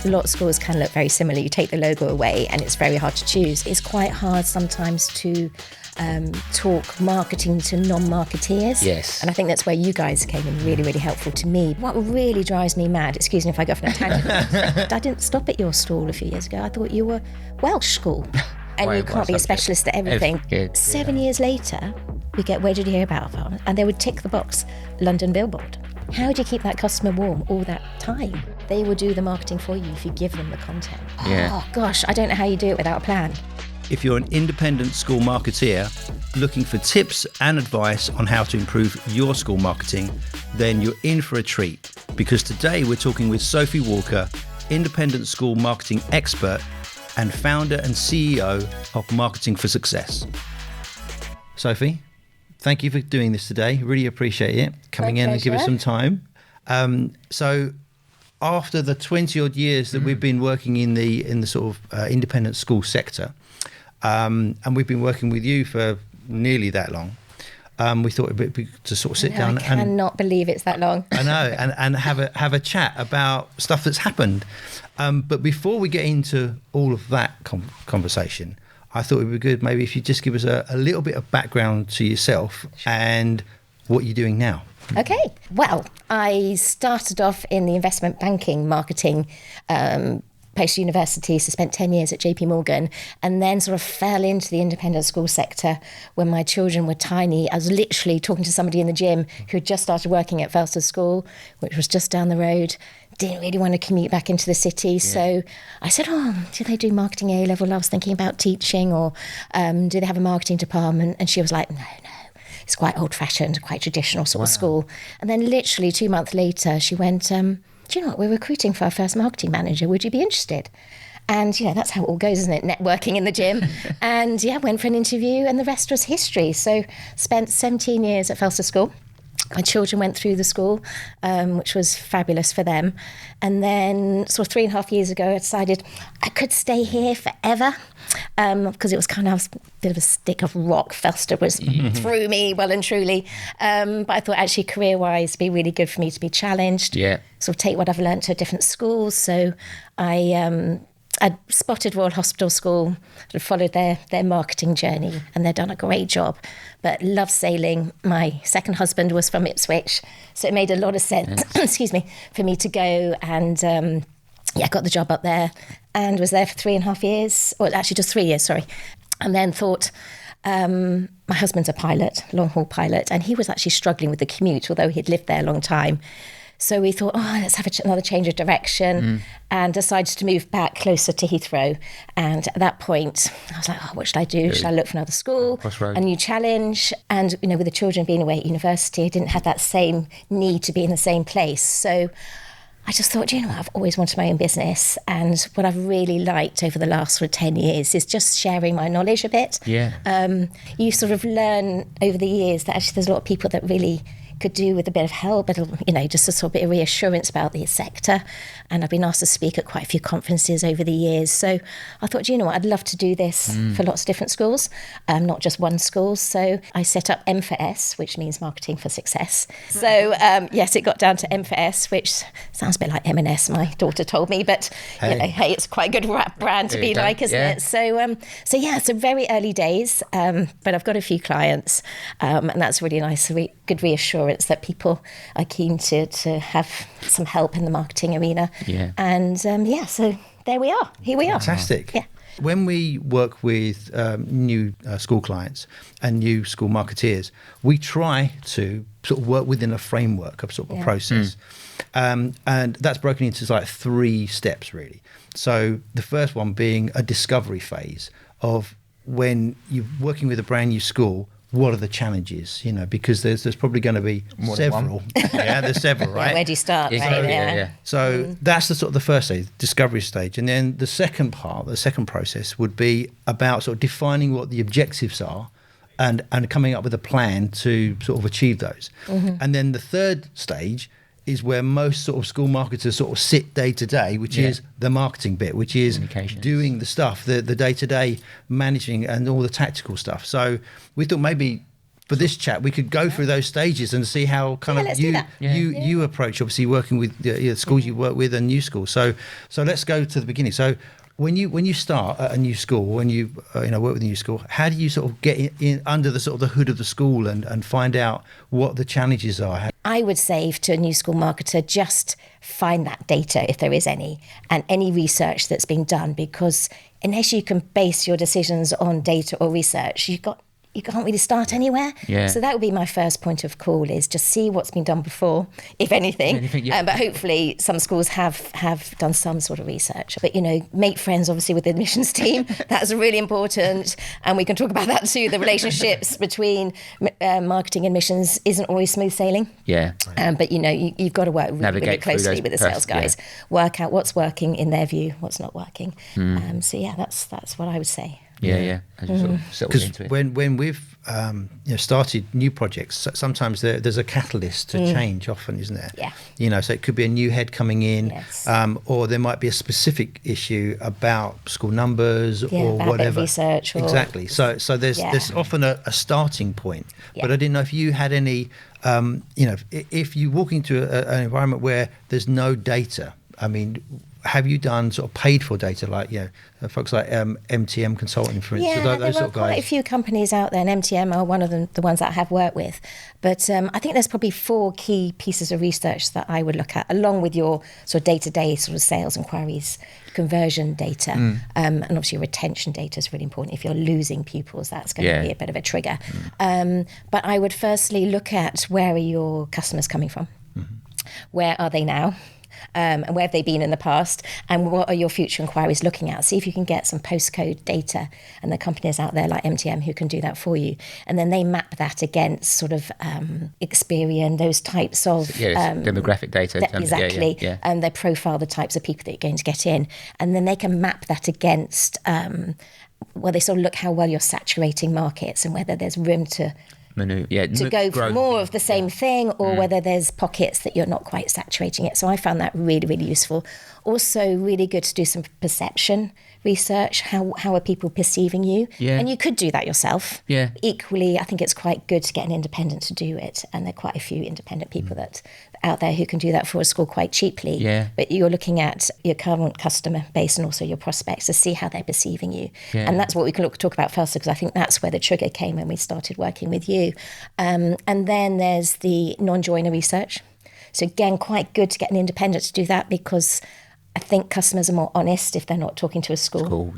A lot of schools can look very similar. You take the logo away and it's very hard to choose. It's quite hard sometimes to talk marketing to non-marketeers. Yes. And I think that's where you guys came in really, really helpful to me. What really drives me mad, excuse me if I go off on a tangent, I didn't stop at your stall a few years ago. I thought you were Welsh school. And you can't be a specialist at everything. 7 years later, we get, where did you hear about us? And they would tick the box, London Billboard. How do you keep that customer warm all that time? They will do the marketing for you if you give them the content. Yeah. Oh gosh, I don't know how you do it without a plan. If you're an independent school marketeer looking for tips and advice on how to improve your school marketing, then you're in for a treat, because today we're talking with Sophy Walker, independent school marketing expert and founder and CEO of Marketing for Success. Sophie, thank you for doing this today. Really appreciate it. Coming in and give us some time. So after the 20 odd years that we've been working in the sort of independent school sector, and we've been working with you for nearly that long, we thought it'd be good to sort of sit down. I cannot believe it's that long. I know, and have a chat about stuff that's happened. But before we get into all of that conversation, I thought it would be good maybe if you just give us a little bit of background to yourself and what you're doing now. Okay. Well, I started off in the investment banking marketing post-university, so spent 10 years at JP Morgan, and then sort of fell into the independent school sector when my children were tiny. I was literally talking to somebody in the gym who had just started working at Felsted School, which was just down the road. Didn't really want to commute back into the city. So I said, do they do marketing A-level? I was thinking about teaching, or do they have a marketing department? And she was like, no. It's quite old-fashioned, quite traditional sort of school. And then literally 2 months later, she went, do you know what, we're recruiting for our first marketing manager. Would you be interested? And, that's how it all goes, isn't it? Networking in the gym. And, went for an interview, and the rest was history. So spent 17 years at Felsted School. My children went through the school, which was fabulous for them. And then sort of 3.5 years ago, I decided I could stay here forever, because it was kind of a bit of a stick of rock. Felsted was through me well and truly. But I thought actually career-wise it'd be really good for me to be challenged. Yeah. Sort of take what I've learned to different schools. So I'd spotted Royal Hospital School, followed their marketing journey, and they've done a great job. But love sailing. My second husband was from Ipswich, so it made a lot of sense, excuse me, for me to go. And got the job up there and was there for 3.5 years, or actually just 3 years, sorry. And then thought, my husband's a pilot, long-haul pilot, and he was actually struggling with the commute, although he'd lived there a long time. So we thought, let's have another change of direction, and decided to move back closer to Heathrow. And at that point, I was like, what should I do? Should I look for another school, a new challenge? And, with the children being away at university, I didn't have that same need to be in the same place. So I just thought, I've always wanted my own business. And what I've really liked over the last sort of 10 years is just sharing my knowledge a bit. Yeah. You sort of learn over the years that actually there's a lot of people that really could do with a bit of help, but just a sort of bit of reassurance about the sector. And I've been asked to speak at quite a few conferences over the years. So I thought, I'd love to do this for lots of different schools, not just one school. So I set up M for S, which means Marketing for Success. So yes, it got down to M for S, which sounds a bit like M&S, my daughter told me, but hey, it's quite a good rap brand to be like, isn't it? So so very early days, but I've got a few clients, and that's really nice, good reassurance that people are keen to have some help in the marketing arena. Yeah. And so there we are. Here we are. Fantastic. Yeah. When we work with new school clients and new school marketeers, we try to sort of work within a framework of sort of a process. And that's broken into like 3 steps, really. So the first one being a discovery phase of when you're working with a brand new school, what are the challenges, because there's probably going to be several. There's several, right? Where do you start? Yeah. So that's the sort of the first stage, discovery stage. And then the second part, the second process would be about sort of defining what the objectives are and coming up with a plan to sort of achieve those. And then the third stage is where most sort of school marketers sort of sit day to day, which is the marketing bit, which is doing the stuff, the day-to-day managing and all the tactical stuff. So we thought maybe for this chat, we could go through those stages and see how let's do that. you approach, obviously working with the schools you work with and new schools. So let's go to the beginning. So when you start at a new school, when you work with a new school, how do you sort of get in under the sort of the hood of the school and find out what the challenges are? I would say to a new school marketer, just find that data if there is any, and any research that's been done, because unless you can base your decisions on data or research, you can't really start anywhere. Yeah. So that would be my first point of call, is just see what's been done before, if anything. But hopefully some schools have done some sort of research. But, make friends, obviously, with the admissions team. That's really important. And we can talk about that too. The relationships between marketing and admissions isn't always smooth sailing. Yeah. But, you've got to work really closely with the sales guys. Work out what's working in their view, what's not working. That's what I would say. Yeah. As you sort of settle into it. When we've started new projects, sometimes there's a catalyst to change. Often, isn't there? Yeah. So it could be a new head coming in, yes. Or there might be a specific issue about school numbers or about whatever. Research. Exactly. So there's often a starting point. Yeah. But I didn't know if you had any. If you walk into an environment where there's no data, I mean, have you done sort of paid for data, like folks like MTM Consulting, for instance? Yeah, those there sort are of quite guys. a few companies out there, and MTM are one of the ones that I have worked with. But I think there's probably 4 key pieces of research that I would look at, along with your sort of day-to-day sort of sales inquiries, conversion data, and obviously retention data is really important. If you're losing pupils, that's going to be a bit of a trigger. But I would firstly look at, where are your customers coming from? Where are they now? And where have they been in the past, and what are your future inquiries looking at? See if you can get some postcode data, and the companies out there like MTM who can do that for you, and then they map that against sort of Experian, those types of demographic data. Exactly, and they profile the types of people that you're going to get in, and then they can map that against they sort of look how well you're saturating markets and whether there's room to go for more of the same thing, or whether there's pockets that you're not quite saturating it. So I found that really, really useful. Also really good to do some perception research. How are people perceiving you? Yeah. And you could do that yourself. Yeah. Equally, I think it's quite good to get an independent to do it. And there are quite a few independent people that out there who can do that for a school quite cheaply. Yeah. But you're looking at your current customer base and also your prospects to see how they're perceiving you. Yeah. And that's what we can talk about Felsted, because I think that's where the trigger came when we started working with you. And then there's the non-joiner research. So again, quite good to get an independent to do that, because I think customers are more honest if they're not talking to a school.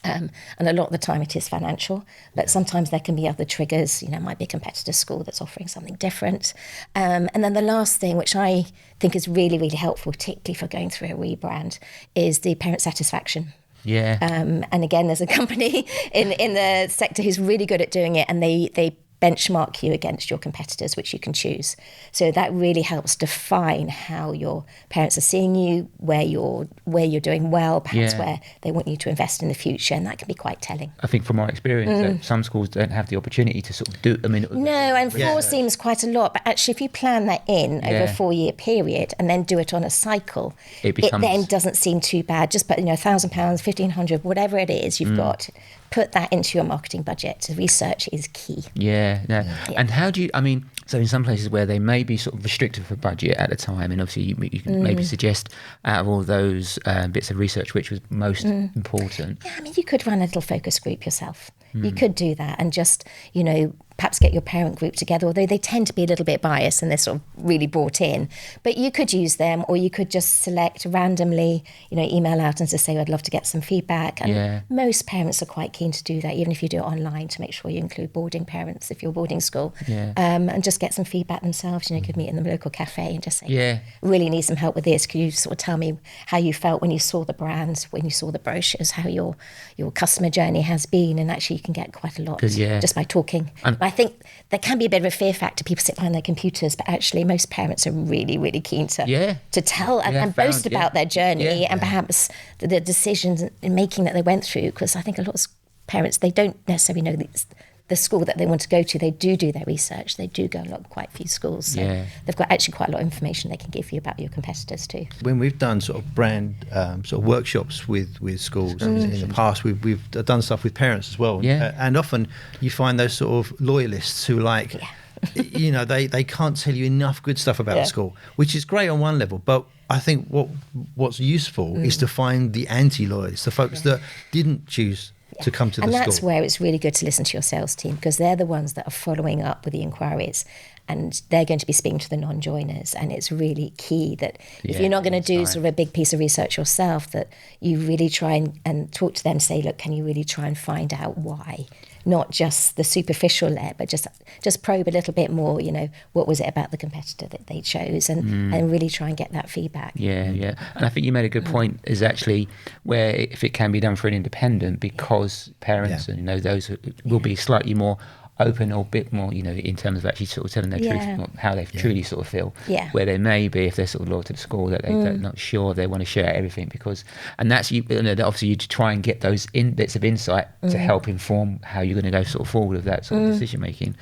And a lot of the time it is financial, but sometimes there can be other triggers. It might be a competitor school that's offering something different. And then the last thing, which I think is really, really helpful, particularly for going through a rebrand, is the parent satisfaction. Yeah. And again, there's a company in the sector who's really good at doing it, and they benchmark you against your competitors, which you can choose. So that really helps define how your parents are seeing you, where you're doing well, perhaps where they want you to invest in the future, and that can be quite telling. I think from our experience, that some schools don't have the opportunity to sort of do. No, and 4 seems quite a lot, but actually, if you plan that in over a 4-year period and then do it on a cycle, it then doesn't seem too bad. Just put £1,000, £1,500, whatever it is you've got. Put that into your marketing budget. Research is key. And how do you, so in some places where they may be sort of restricted for budget at the time, and obviously you can maybe suggest out of all those bits of research which was most important. You could run a little focus group yourself. You could do that and just, perhaps get your parent group together, although they tend to be a little bit biased and they're sort of really brought in. But you could use them, or you could just select randomly, email out and just say, I'd love to get some feedback. And most parents are quite keen to do that, even if you do it online, to make sure you include boarding parents if you're boarding school. And just get some feedback themselves. You could meet in the local cafe and just say, really need some help with this. Could you sort of tell me how you felt when you saw the brands, when you saw the brochures, how your customer journey has been? And actually you can get quite a lot just by talking. I think there can be a bit of a fear factor. People sit behind their computers, but actually most parents are really, really keen to tell and boast about their journey and perhaps the decisions in making that they went through, because I think a lot of parents, they don't necessarily know the school that they want to go to, they do their research. They do go along quite a few schools. So they've got actually quite a lot of information they can give you about your competitors too. When we've done sort of brand sort of workshops with schools in the past, we've done stuff with parents as well. And often you find those sort of loyalists who you know, they can't tell you enough good stuff about the school, which is great on one level, but I think what's useful is to find the anti-loyalists, the folks that didn't choose to come to the school. And that's where it's really good to listen to your sales team, because they're the ones that are following up with the inquiries, and they're going to be speaking to the non-joiners. And it's really key that if you're not going to do sort of a big piece of research yourself, that you really try and talk to them, say, look, can you really try and find out why? Not just the superficial layer, but just probe a little bit more, you know, what was it about the competitor that they chose, and really try and get that feedback. Yeah. And I think you made a good point, is actually where if it can be done for an independent, because parents and, you know, those will be slightly more open or a bit more, you know, in terms of actually sort of telling their truth, how they truly sort of feel. Where they may be, if they're sort of loyal to the school, that they're not sure they want to share everything, because, and that's you know, obviously you try and get those bits of insight to help inform how you're going to go sort of forward with that sort of decision making.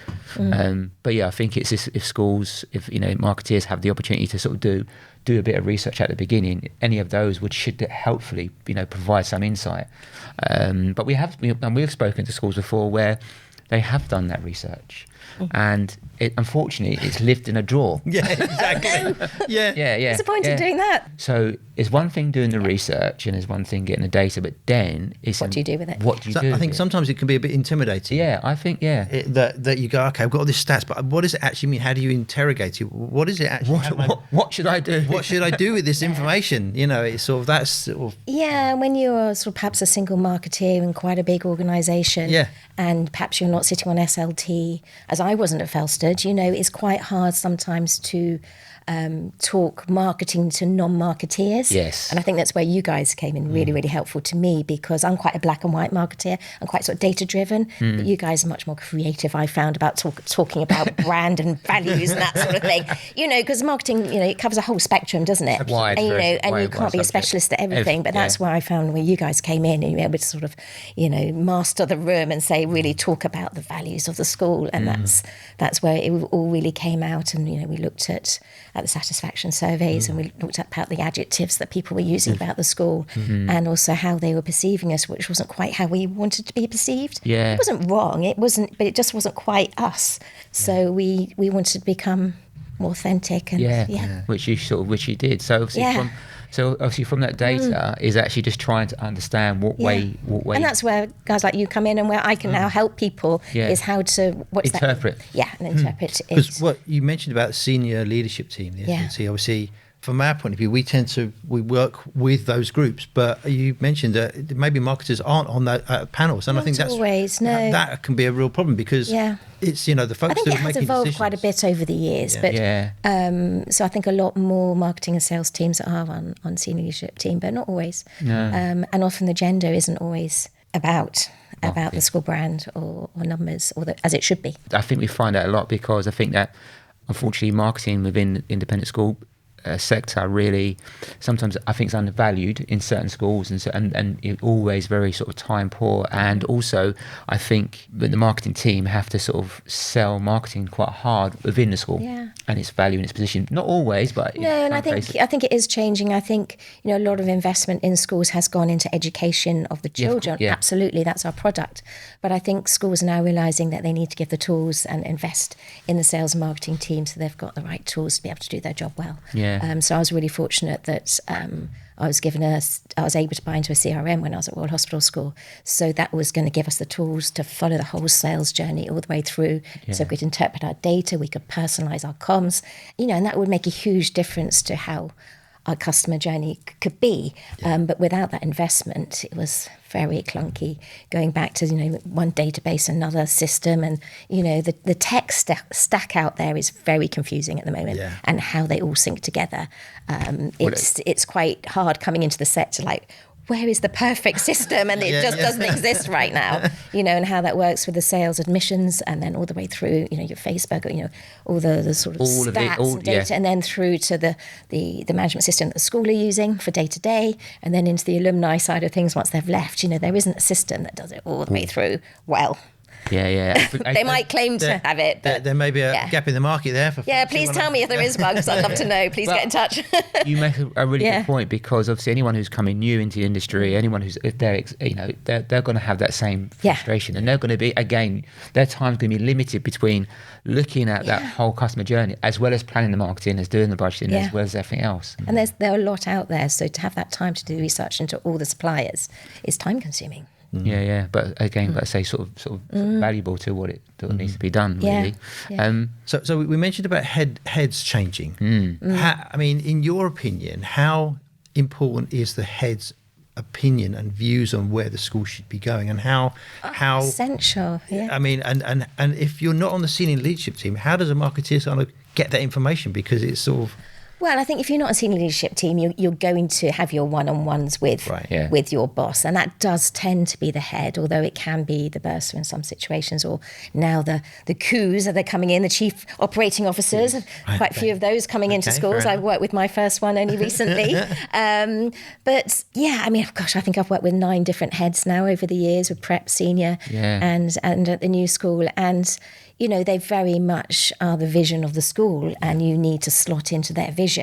But yeah, I think it's this, if schools, if, you know, marketeers have the opportunity to sort of do a bit of research at the beginning, any of those should hopefully, you know, provide some insight. But we've spoken to schools before where they have done that research, and unfortunately it's lived in a drawer. Exactly. What's the point in doing that? So it's one thing doing the research, and there's one thing getting the data, but then it's what do you do with it? What do you do? I think sometimes it can be a bit intimidating. I think that you go, okay, I've got all these stats, but what does it actually mean? How do you interrogate it? What is it actually? What should I do? What should I do with this information? You know, it's sort of that's sort of when you're sort of perhaps a single marketeer in quite a big organisation, and perhaps you're not sitting on SLT, as I wasn't at Felsted. You know, it's quite hard sometimes to talk marketing to non-marketeers. Yes. And I think that's where you guys came in really, really helpful to me, because I'm quite a black and white marketeer. I'm quite sort of data-driven, but you guys are much more creative, I found, about talking about brand and values and that sort of thing. You know, because marketing, you know, it covers a whole spectrum, doesn't it? Wide, and, you know, and you wide can't be a specialist at everything, but that's where I found where you guys came in and you were able to sort of, you know, master the room and say, really talk about the values of the school. And that's where it all really came out. And, you know, we looked at the satisfaction surveys, and we looked at about the adjectives that people were using about the school, and also how they were perceiving us, which wasn't quite how we wanted to be perceived. It wasn't wrong, but it just wasn't quite us. So we wanted to become more authentic, and which you did. So obviously from that data is actually just trying to understand what way. And that's where guys like you come in, and where I can now help people is how to interpret. And interpret it. Because what you mentioned about the senior leadership team, the SLT, obviously from our point of view, we work with those groups, but you mentioned that maybe marketers aren't on that panels, and I think that can be a real problem, because it's, you know, the folks I think that it are has making evolved decisions. quite a bit over the years, but so I think a lot more marketing and sales teams are on senior leadership team, but not always. And often the gender isn't always about the school brand or numbers, as it should be. I think we find that a lot, because I think that unfortunately marketing within the independent school sector really sometimes I think is undervalued in certain schools, and it always very sort of time poor. And also I think that the marketing team have to sort of sell marketing quite hard within the school and its value and its position. Not always, but and I think it is changing. I think, you know, a lot of investment in schools has gone into education of the children. Absolutely, that's our product. But I think schools are now realising that they need to give the tools and invest in the sales and marketing team, so they've got the right tools to be able to do their job well. So I was really fortunate that I was able to buy into a CRM when I was at Royal Hospital School. So that was going to give us the tools to follow the whole sales journey all the way through. So we could interpret our data, we could personalise our comms, you know, and that would make a huge difference to how our customer journey could be. But without that investment, it was very clunky, going back to, you know, one database, another system, and, you know, the tech stack out there is very confusing at the moment, and how they all sync together. It's quite hard coming into the sector, like, where is the perfect system? And it just doesn't exist right now, you know, and how that works with the sales admissions, and then all the way through, you know, your Facebook, you know, all the sort of all stats of it, and data, and then through to the management system that the school are using for day to day, and then into the alumni side of things once they've left. You know, there isn't a system that does it all the way through well. Yeah. They might claim to have it, but there may be a gap in the market there. Please tell me if there is one, because I'd love to know. Please get in touch. You make a really good point, because obviously anyone who's coming new into the industry, anyone who's, if they're going to have that same frustration, and they're going to be, again, their time's going to be limited between looking at that whole customer journey, as well as planning the marketing, as doing the budgeting, as well as everything else. And there are a lot out there, so to have that time to do research into all the suppliers is time consuming. Yeah. But again, but I say sort of valuable to what needs to be done, really. So we mentioned about heads changing. I mean, in your opinion, how important is the head's opinion and views on where the school should be going, and how essential? I mean, and if you're not on the senior leadership team, how does a marketeer sort of get that information? Because it's sort of... Well, I think if you're not a senior leadership team, you're going to have your one-on-ones with your boss, and that does tend to be the head, although it can be the bursar in some situations, or now the coups that are coming in, the chief operating officers, quite a few of those coming into schools. I worked with my first one only recently. But yeah, I mean, gosh, I think I've worked with 9 different heads now over the years, with prep, senior, and at the new school, and you know, they very much are the vision of the school, and you need to slot into their vision.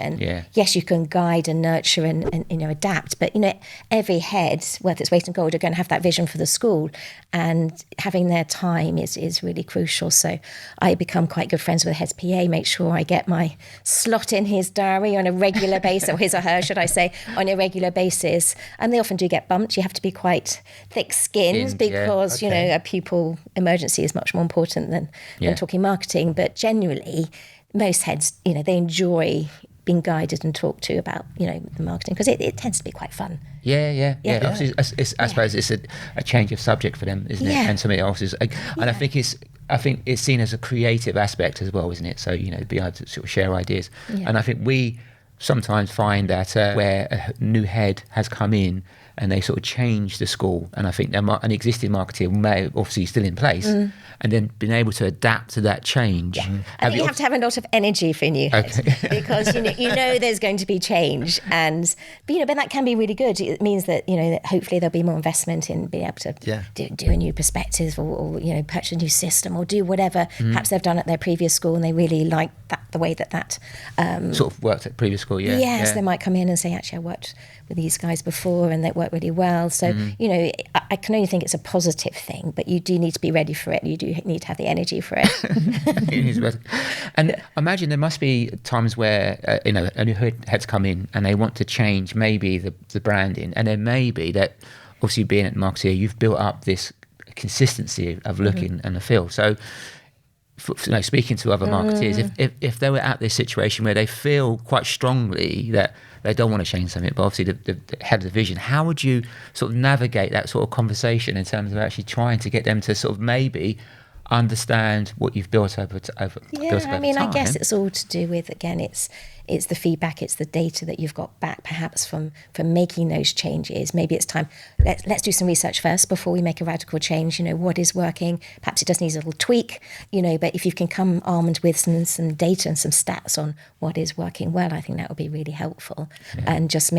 Yes, you can guide and nurture and you know, adapt, but you know, every head worth its weight in gold are going to have that vision for the school, and having their time is really crucial. So I become quite good friends with the head's PA, make sure I get my slot in his diary on a regular basis, or his or her, should I say, on a regular basis. And they often do get bumped. You have to be quite thick-skinned because, you know, a pupil emergency is much more important than talking marketing. But generally, most heads, you know, they enjoy being guided and talked to about, you know, the marketing, because it tends to be quite fun. Obviously, I suppose it's a change of subject for them, isn't it? And something else is, and I think it's seen as a creative aspect as well, isn't it? So, you know, be able to sort of share ideas. And I think we sometimes find that where a new head has come in and they sort of change the school, and I think an existing marketeer may obviously still in place, and then being able to adapt to that change. I think you have to have a lot of energy for a new head, because you know there's going to be change, but that can be really good. It means that, you know, that hopefully there'll be more investment in being able to do a new perspective, or you know, purchase a new system, or do whatever perhaps they've done at their previous school and they really like the way that sort of worked at previous school. So they might come in and say, actually, I worked with these guys before and they work really well. So, you know, I can only think it's a positive thing, but you do need to be ready for it. You do need to have the energy for it. And I imagine there must be times where, you know, a new head's come in and they want to change maybe the branding. And then maybe that, obviously being at marketeer, you've built up this consistency of looking and the feel. So, you know, speaking to other marketeers, if they were at this situation where they feel quite strongly that they don't want to change something, but obviously the head of the vision, how would you sort of navigate that sort of conversation in terms of actually trying to get them to sort of maybe understand what you've built over time? I guess it's all to do with, again, it's the feedback, it's the data that you've got back perhaps from making those changes. Maybe it's time, let's do some research first before we make a radical change. You know, what is working? Perhaps it does need a little tweak, you know, but if you can come armed with some data and some stats on what is working well, I think that would be really helpful. And just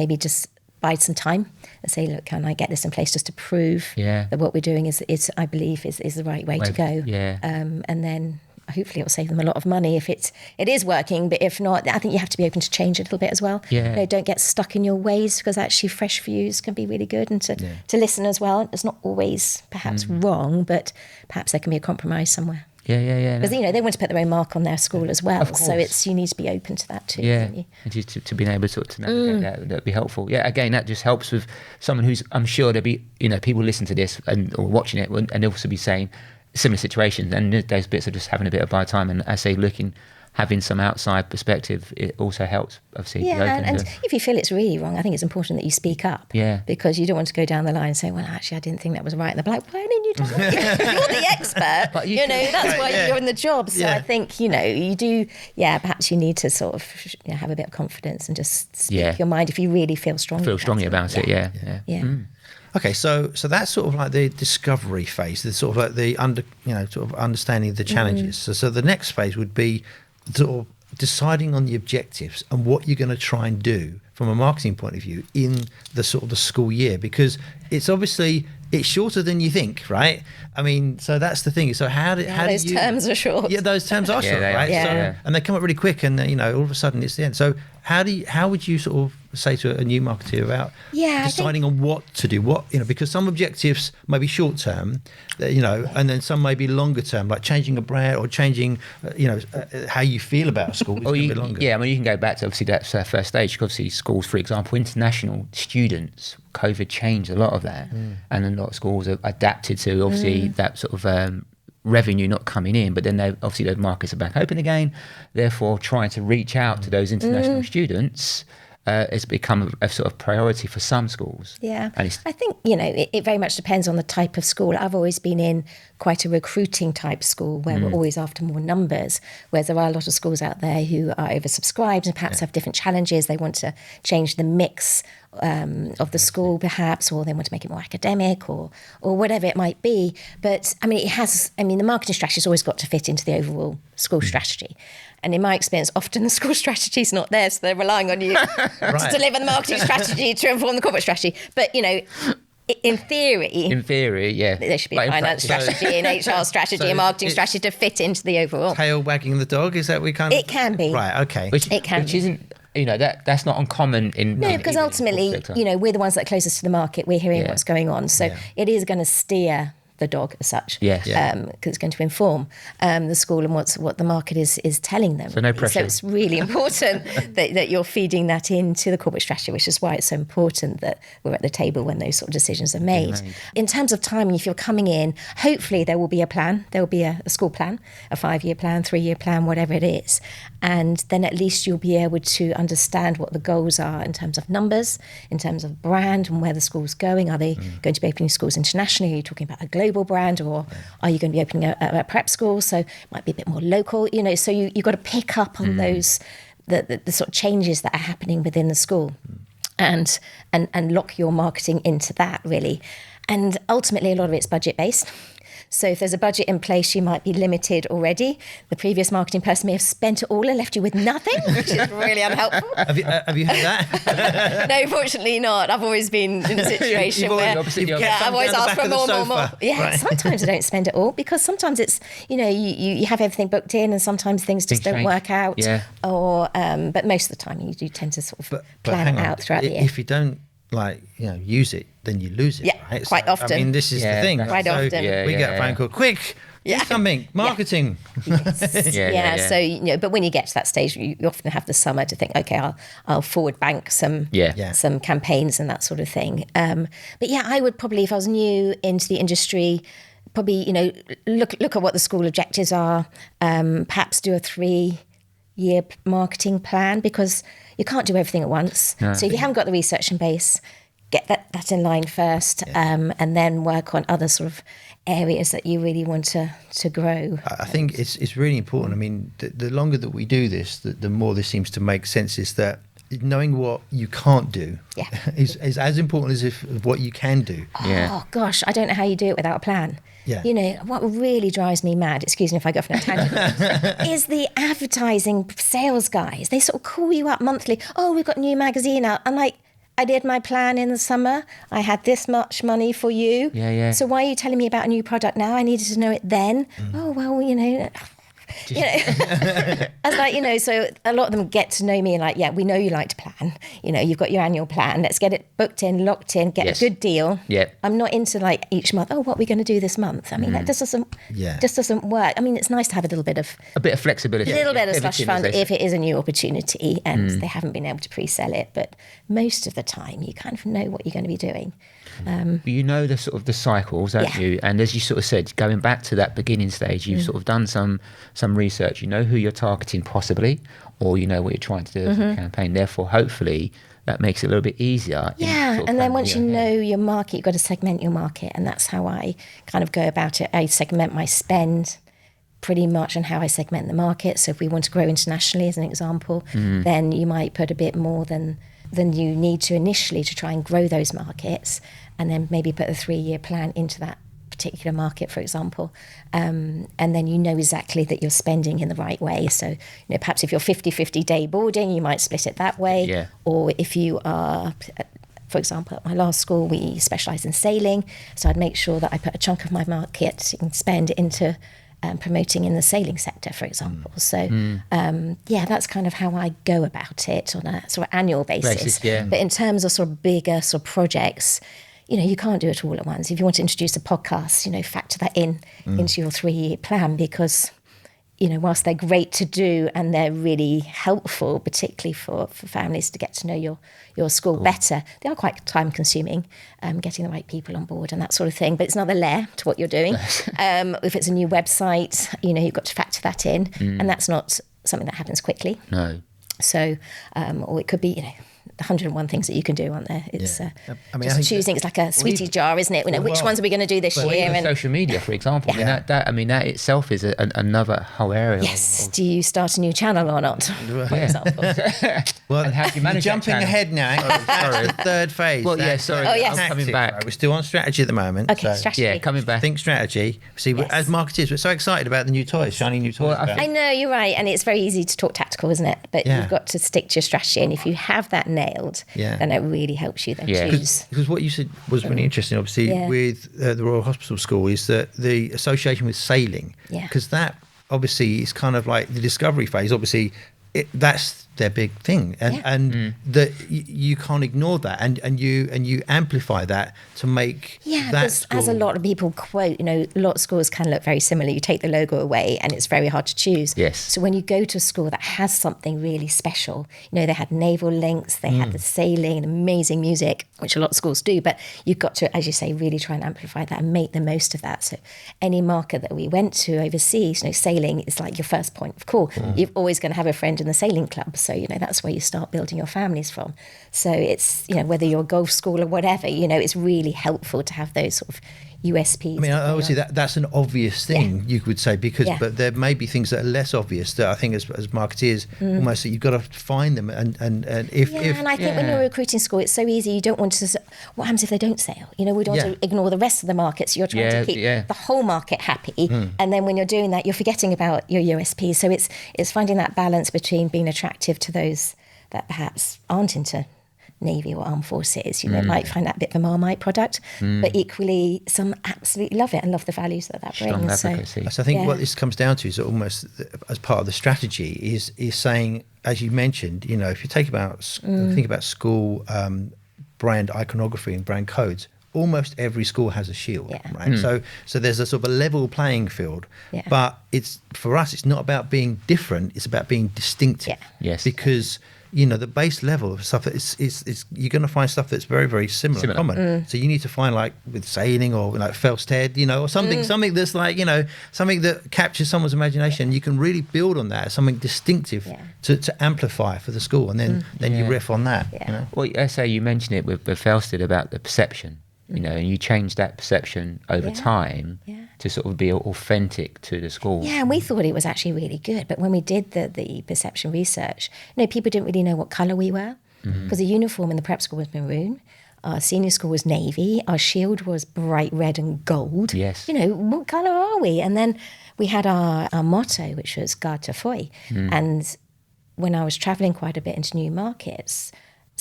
bide some time and say, look, can I get this in place just to prove that what we're doing is I believe is the right way to go. And then hopefully it'll save them a lot of money if it is working. But if not, I think you have to be open to change a little bit as well. You know, don't get stuck in your ways, because actually fresh views can be really good, and to listen as well. It's not always perhaps wrong, but perhaps there can be a compromise somewhere. Because, you know, they want to put their own mark on their school as well. So you need to be open to that too. And to being able to navigate that'd be helpful. Again, that just helps with someone who's, I'm sure there'll be, you know, people listen to this or watching it, and they'll also be saying similar situations, and those bits of just having a bit of buy time, and I say having some outside perspective, it also helps, obviously. And if you feel it's really wrong, I think it's important that you speak up. Because you don't want to go down the line and say, well, actually, I didn't think that was right. And they're like, why didn't you tell me? You're the expert. But you know, that's why you're in the job. So I think, you know, you do, perhaps you need to sort of have a bit of confidence and just speak your mind if you really feel strongly about it. Okay, so that's sort of like the discovery phase, the sort of like the sort of understanding the challenges. So the next phase would be sort of deciding on the objectives and what you're going to try and do from a marketing point of view in the sort of the school year, because it's obviously it's shorter than you think, right? I mean, so that's the thing. So how do those you, terms are short. Yeah, those terms are short, they are. right? Yeah. So, and they come up really quick, and all of a sudden it's the end. So how would you sort of say to a new marketer about deciding on what to do? Because some objectives may be short term, and then some may be longer term, like changing a brand or changing, how you feel about a school is a bit longer. Yeah, I mean, you can go back to obviously that first stage. Obviously, schools, for example, international students, COVID changed a lot of that, and a lot of schools have adapted to obviously that sort of revenue not coming in, but then obviously those markets are back open again. Therefore, trying to reach out to those international students has become a sort of priority for some schools. Yeah, and I think it very much depends on the type of school. I've always been in quite a recruiting type school where we're always after more numbers, whereas there are a lot of schools out there who are oversubscribed and perhaps have different challenges. They want to change the mix of the school perhaps, or they want to make it more academic or whatever it might be. But I mean, the marketing strategy has always got to fit into the overall school strategy. And in my experience, often the school strategy is not there, so they're relying on you to deliver the marketing strategy to inform the corporate strategy. But, in theory, yeah, there should be a finance strategy, an HR strategy, a marketing strategy to fit into the overall. Tail wagging the dog, is that we kind of... It can be. Right, okay. Which isn't... that's not uncommon in... No, because ultimately, we're the ones that are closest to the market. We're hearing what's going on. So it is going to steer the dog as such, because it's going to inform the school and what the market is telling them. So no pressure. So it's really important that you're feeding that into the corporate strategy, which is why it's so important that we're at the table when those sort of decisions are made. In terms of timing, if you're coming in, hopefully there will be a plan. There will be a school plan, a 5-year plan, 3-year plan, whatever it is. And then at least you'll be able to understand what the goals are in terms of numbers, in terms of brand and where the school's going. Are they going to be opening schools internationally? Are you talking about a global brand, or are you going to be opening a prep school? So it might be a bit more local, so you've got to pick up on those, the sort of changes that are happening within the school and lock your marketing into that, really. And ultimately, a lot of it's budget based. So if there's a budget in place, you might be limited already. The previous marketing person may have spent it all and left you with nothing, which is really unhelpful. Have you heard that? No, fortunately not. I've always been in a situation where I've always asked for more. Yeah, right. Sometimes I don't spend it all because sometimes it's, you have everything booked in and sometimes things just don't work out. Yeah. Or, but most of the time you do tend to sort of plan it out throughout the year. If you don't use it, then you lose it. Yeah, right? quite often. I mean, this is the thing. Quite often. We get a phone call, quick, do something, marketing. Yes. So, but when you get to that stage, you often have the summer to think, okay, I'll forward bank some campaigns and that sort of thing. But yeah, I would probably, if I was new into the industry, probably, look at what the school objectives are, perhaps do a 3-year marketing plan, because you can't do everything at once. No. So if you haven't got the research in base, get that in line first, and then work on other sort of areas that you really want to grow. I think it's really important. I mean, the longer that we do this, the more this seems to make sense, is that knowing what you can't do is as important as what you can do. Oh gosh, I don't know how you do it without a plan. Yeah. What really drives me mad, excuse me if I go off on a tangent, is the advertising sales guys. They sort of call you up monthly. Oh, we've got a new magazine out. I'm like, I did my plan in the summer. I had this much money for you. Yeah. So why are you telling me about a new product now? I needed to know it then. Oh, well, I was like, so a lot of them get to know me and like, we know you like to plan. You've got your annual plan. Let's get it booked in, locked in, get a good deal. Yeah. I'm not into like each month. Oh, what are we going to do this month? I mean, that just doesn't work. I mean, it's nice to have a little bit of flexibility, a little bit of slush fund if it is a new opportunity and they haven't been able to pre-sell it. But most of the time, you kind of know what you're going to be doing. The sort of the cycles, haven't you? And as you sort of said, going back to that beginning stage, you've sort of done some research. You know who you're targeting possibly, or you know what you're trying to do as a campaign. Therefore, hopefully, that makes it a little bit easier. Yeah, and then once you know your market, you've got to segment your market, and that's how I kind of go about it. I segment my spend pretty much on how I segment the market. So if we want to grow internationally, as an example, then you might put a bit more than you need to initially to try and grow those markets, and then maybe put a 3-year plan into that particular market, for example, and then you know exactly that you're spending in the right way. So perhaps if you're 50-50 day boarding, you might split it that way, or if you are for example, at my last school, we specialised in sailing. So I'd make sure that I put a chunk of my marketing spend into promoting in the sailing sector, for example. So, that's kind of how I go about it on a sort of annual basis. But in terms of sort of bigger sort of projects, you can't do it all at once. If you want to introduce a podcast, factor that into your 3-year plan, because whilst they're great to do and they're really helpful, particularly for families to get to know your school better, they are quite time consuming, getting the right people on board and that sort of thing. But it's another layer to what you're doing. If it's a new website, you've got to factor that in. And that's not something that happens quickly. No. So, or it could be, 101 things that you can do, aren't there? It's just choosing. It's like a sweetie jar, isn't it? Which ones are we going to do this year? And social media, for example, that itself is another whole area. Yes. Do you start a new channel or not? For example. Well, and how do you manage jumping ahead now? That's the third phase. Well, sorry. Oh, yes. I'm coming back. Right, we're still on strategy at the moment. Okay, strategy. Yeah, coming back. Think strategy. See, as marketers, we're so excited about the new toys, shiny new toys. I know, you're right, and it's very easy to talk tactical, isn't it? But you've got to stick to your strategy, and if you have that nailed, then it really helps you then choose. Because what you said was really interesting, obviously, with the Royal Hospital School, is that the association with sailing, because that obviously is kind of like the discovery phase. Obviously, that's their big thing, and that you can't ignore that, and you amplify that to make that school. As a lot of people quote, a lot of schools can look very similar. You take the logo away and it's very hard to choose. Yes. So when you go to a school that has something really special, they had naval links, they had the sailing and amazing music, which a lot of schools do, but you've got to, as you say, really try and amplify that and make the most of that. So any market that we went to overseas, sailing is like your first point of call. You're always going to have a friend in the sailing club. So, that's where you start building your families from. So it's, whether you're a golf school or whatever, it's really helpful to have those sort of USPs. I mean, obviously that's an obvious thing, you could say, but there may be things that are less obvious that I think as marketeers, almost that you've got to find them. And if and I think when you're recruiting school, it's so easy. You don't want to, what happens if they don't sail? We don't want to ignore the rest of the market. So you're trying to keep the whole market happy. And then when you're doing that, you're forgetting about your USPs. So it's finding that balance between being attractive to those that perhaps aren't into Navy or Armed Forces, might find that a bit of a Marmite product, but equally some absolutely love it and love the values that brings. So I think what this comes down to is almost as part of the strategy is saying, as you mentioned, if you think about school brand iconography and brand codes, almost every school has a shield, right? So there's a sort of a level playing field, but for us, it's not about being different; it's about being distinctive. Yes, because the base level of stuff is you're going to find stuff that's very, very similar. Common. So you need to find, like with sailing or like Felsted, or something that's like, something that captures someone's imagination. You can really build on that, something distinctive to amplify for the school, and then you riff on that. Well, I say you mentioned it with Felsted about the perception, and you change that perception over time to sort of be authentic to the school. Yeah, and we thought it was actually really good. But when we did the perception research, people didn't really know what colour we were, because the uniform in the prep school was maroon. Our senior school was navy. Our shield was bright red and gold. Yes. What colour are we? And then we had our motto, which was Garde Foy. And when I was travelling quite a bit into new markets,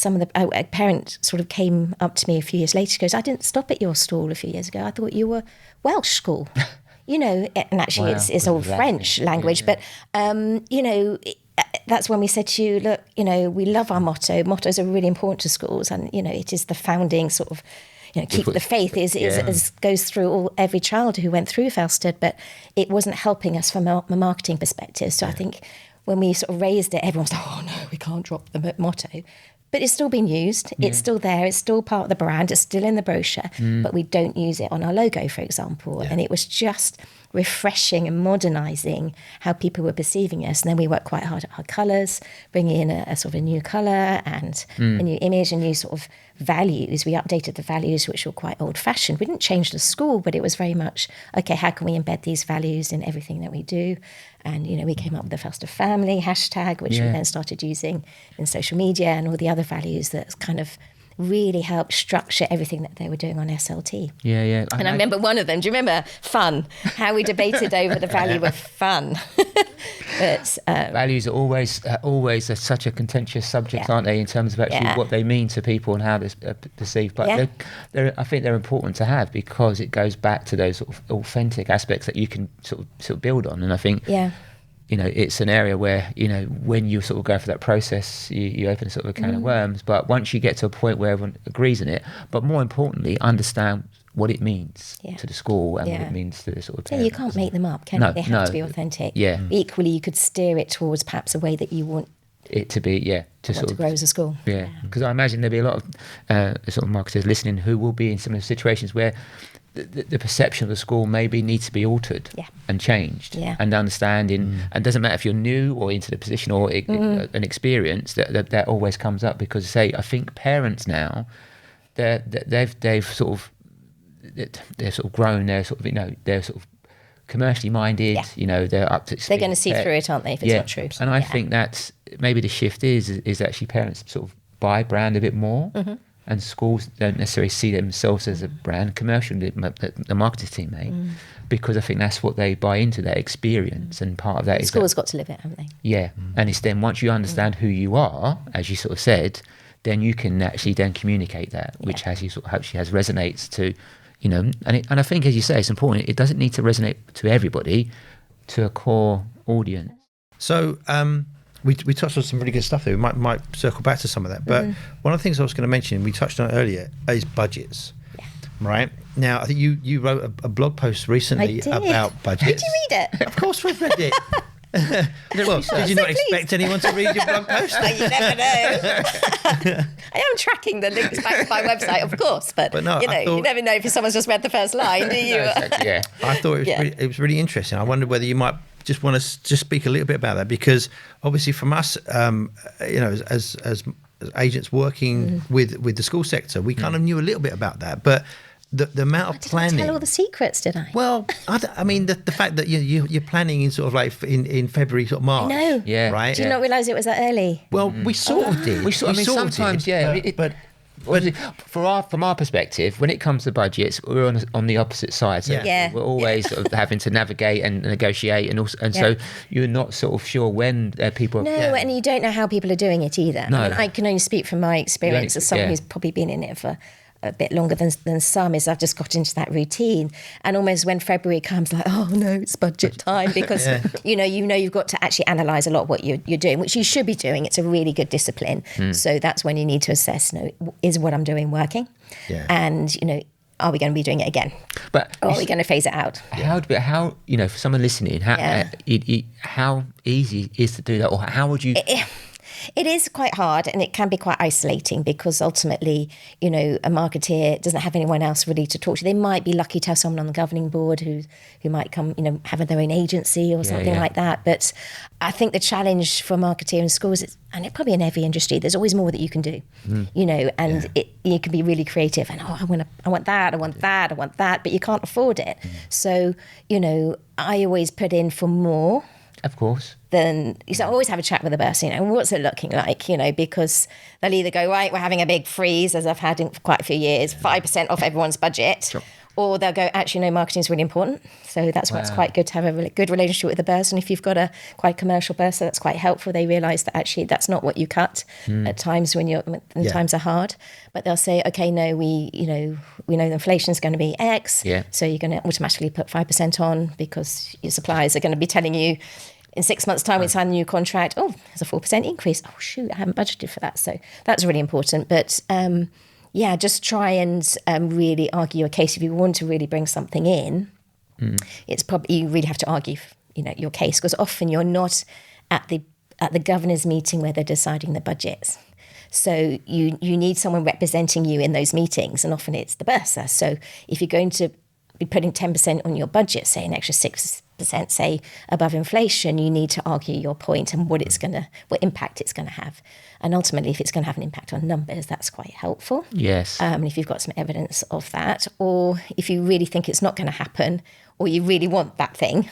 a parent sort of came up to me a few years later. She goes, "I didn't stop at your stall a few years ago. I thought you were Welsh school." And actually it's all French language. But, that's when we said to you, look, we love our motto. Mottos are really important to schools. And, it is the founding sort of, keep the faith is goes through every child who went through Felsted. But it wasn't helping us from a marketing perspective. So I think when we sort of raised it, everyone was like, "Oh, no, we can't drop the motto." But it's still being used. It's still there. It's still part of the brand. It's still in the brochure. But we don't use it on our logo, for example. And it was just refreshing and modernising how people were perceiving us. And then we worked quite hard at our colours, bringing in a sort of a new colour and a new image and new sort of values. We updated the values, which were quite old-fashioned. We didn't change the school, but it was very much, okay, how can we embed these values in everything that we do? And, we came up with the Felsted Family hashtag, which we then started using in social media, and all the other values that kind of really helped structure everything that they were doing on SLT. Yeah. And I remember one of them, do you remember fun? How we debated over the value of fun. But values are always such a contentious subject, aren't they, in terms of actually what they mean to people and how they're perceived. But I think they're important to have because it goes back to those sort of authentic aspects that you can sort of build on. And I think it's an area where, when you sort of go through that process, you open a sort of a can of worms. But once you get to a point where everyone agrees on it, but more importantly, understand what it means to the school and what it means to the sort of parents. You can't make them up, can you? They have to be authentic. Yeah. But equally, you could steer it towards perhaps a way that you want it to be, to grow as a school. Yeah, because I imagine there'll be a lot of sort of marketers listening who will be in similar situations where the perception of the school maybe needs to be altered and changed and understanding. And it doesn't matter if you're new or into the position or an experience, that always comes up because, I think parents now, they've sort of grown. They're sort of they're sort of commercially minded. They're up to speed. They're going to see through it, aren't they? If it's not true. And I think that's maybe the shift is actually parents sort of buy brand a bit more. And schools don't necessarily see themselves as a brand. Commercially, the marketing team may, because I think that's what they buy into, their experience, and part of that is schools got to live it, haven't they? Yeah, and it's then once you understand who you are, as you sort of said, then you can actually then communicate that, which hopefully has resonates to, and I think, as you say, it's important. It doesn't need to resonate to everybody, to a core audience. So. We touched on some really good stuff there. We might circle back to some of that. But one of the things I was going to mention, we touched on it earlier, is budgets. Yeah. Right? Now, I think you wrote a blog post recently about budgets. Did you read it? Of course we've read it. Well, did you not expect anyone to read your blog post? You never know. I am tracking the links back to my website, of course, but no, you never know if someone's just read the first line, do you? Yeah. I thought it was really interesting. I wondered whether you might just want to just speak a little bit about that, because obviously from us, as agents working with the school sector, we kind of knew a little bit about that, but the amount of planning. Did I tell all the secrets? Did I? Well, I mean the fact that you're planning in sort of like in February, sort of March. I know. Yeah. Right. Did you not realise it was that early? Well, we sort of did. Sometimes, but. From our perspective, when it comes to budgets, we're on the opposite side. So we're always sort of having to navigate and negotiate, so you're not sort of sure when people. And you don't know how people are doing it either. No. I mean, I can only speak from my experience as someone who's probably been in it for a bit longer than some. Is I've just got into that routine, and almost when February comes, like, oh no, it's budget time, because you've got to actually analyse a lot of what you're doing, which you should be doing. It's a really good discipline. So that's when you need to assess, is what I'm doing working, and are we going to be doing it again, or are we going to phase it out? How for someone listening, how easy is to do that, or how would you? It is quite hard, and it can be quite isolating, because ultimately, a marketeer doesn't have anyone else really to talk to. They might be lucky to have someone on the governing board who might come, have their own agency or something like that. But I think the challenge for a marketeer in schools is, and it probably in every industry, there's always more that you can do, and you can be really creative, and I want that, but you can't afford it. So, I always put in for more. Of course. Then I always have a chat with the person, what's it looking like, because they'll either go, right, we're having a big freeze, as I've had in quite a few years, 5% off everyone's budget. Sure. Or they'll go, actually, no, marketing is really important. So that's why it's quite good to have a really good relationship with the person. If you've got a quite commercial person, that's quite helpful. They realise that actually that's not what you cut at times when times are hard. But they'll say, okay, no, we know the inflation is going to be X. Yeah. So you're going to automatically put 5% on, because your suppliers are going to be telling you in 6 months' time we sign a new contract. Oh, there's a 4% increase. Oh, shoot, I haven't budgeted for that. So that's really important. But just try and really argue your case. If you want to really bring something in, it's probably, you really have to argue, your case, because often you're not at the governor's meeting where they're deciding the budgets. So you need someone representing you in those meetings, and often it's the bursar. So if you're going to be putting 10% on your budget, say an extra 6%, say above inflation, you need to argue your point and what impact it's going to have. And ultimately, if it's going to have an impact on numbers, that's quite helpful. Yes. And if you've got some evidence of that, or if you really think it's not going to happen, or you really want that thing,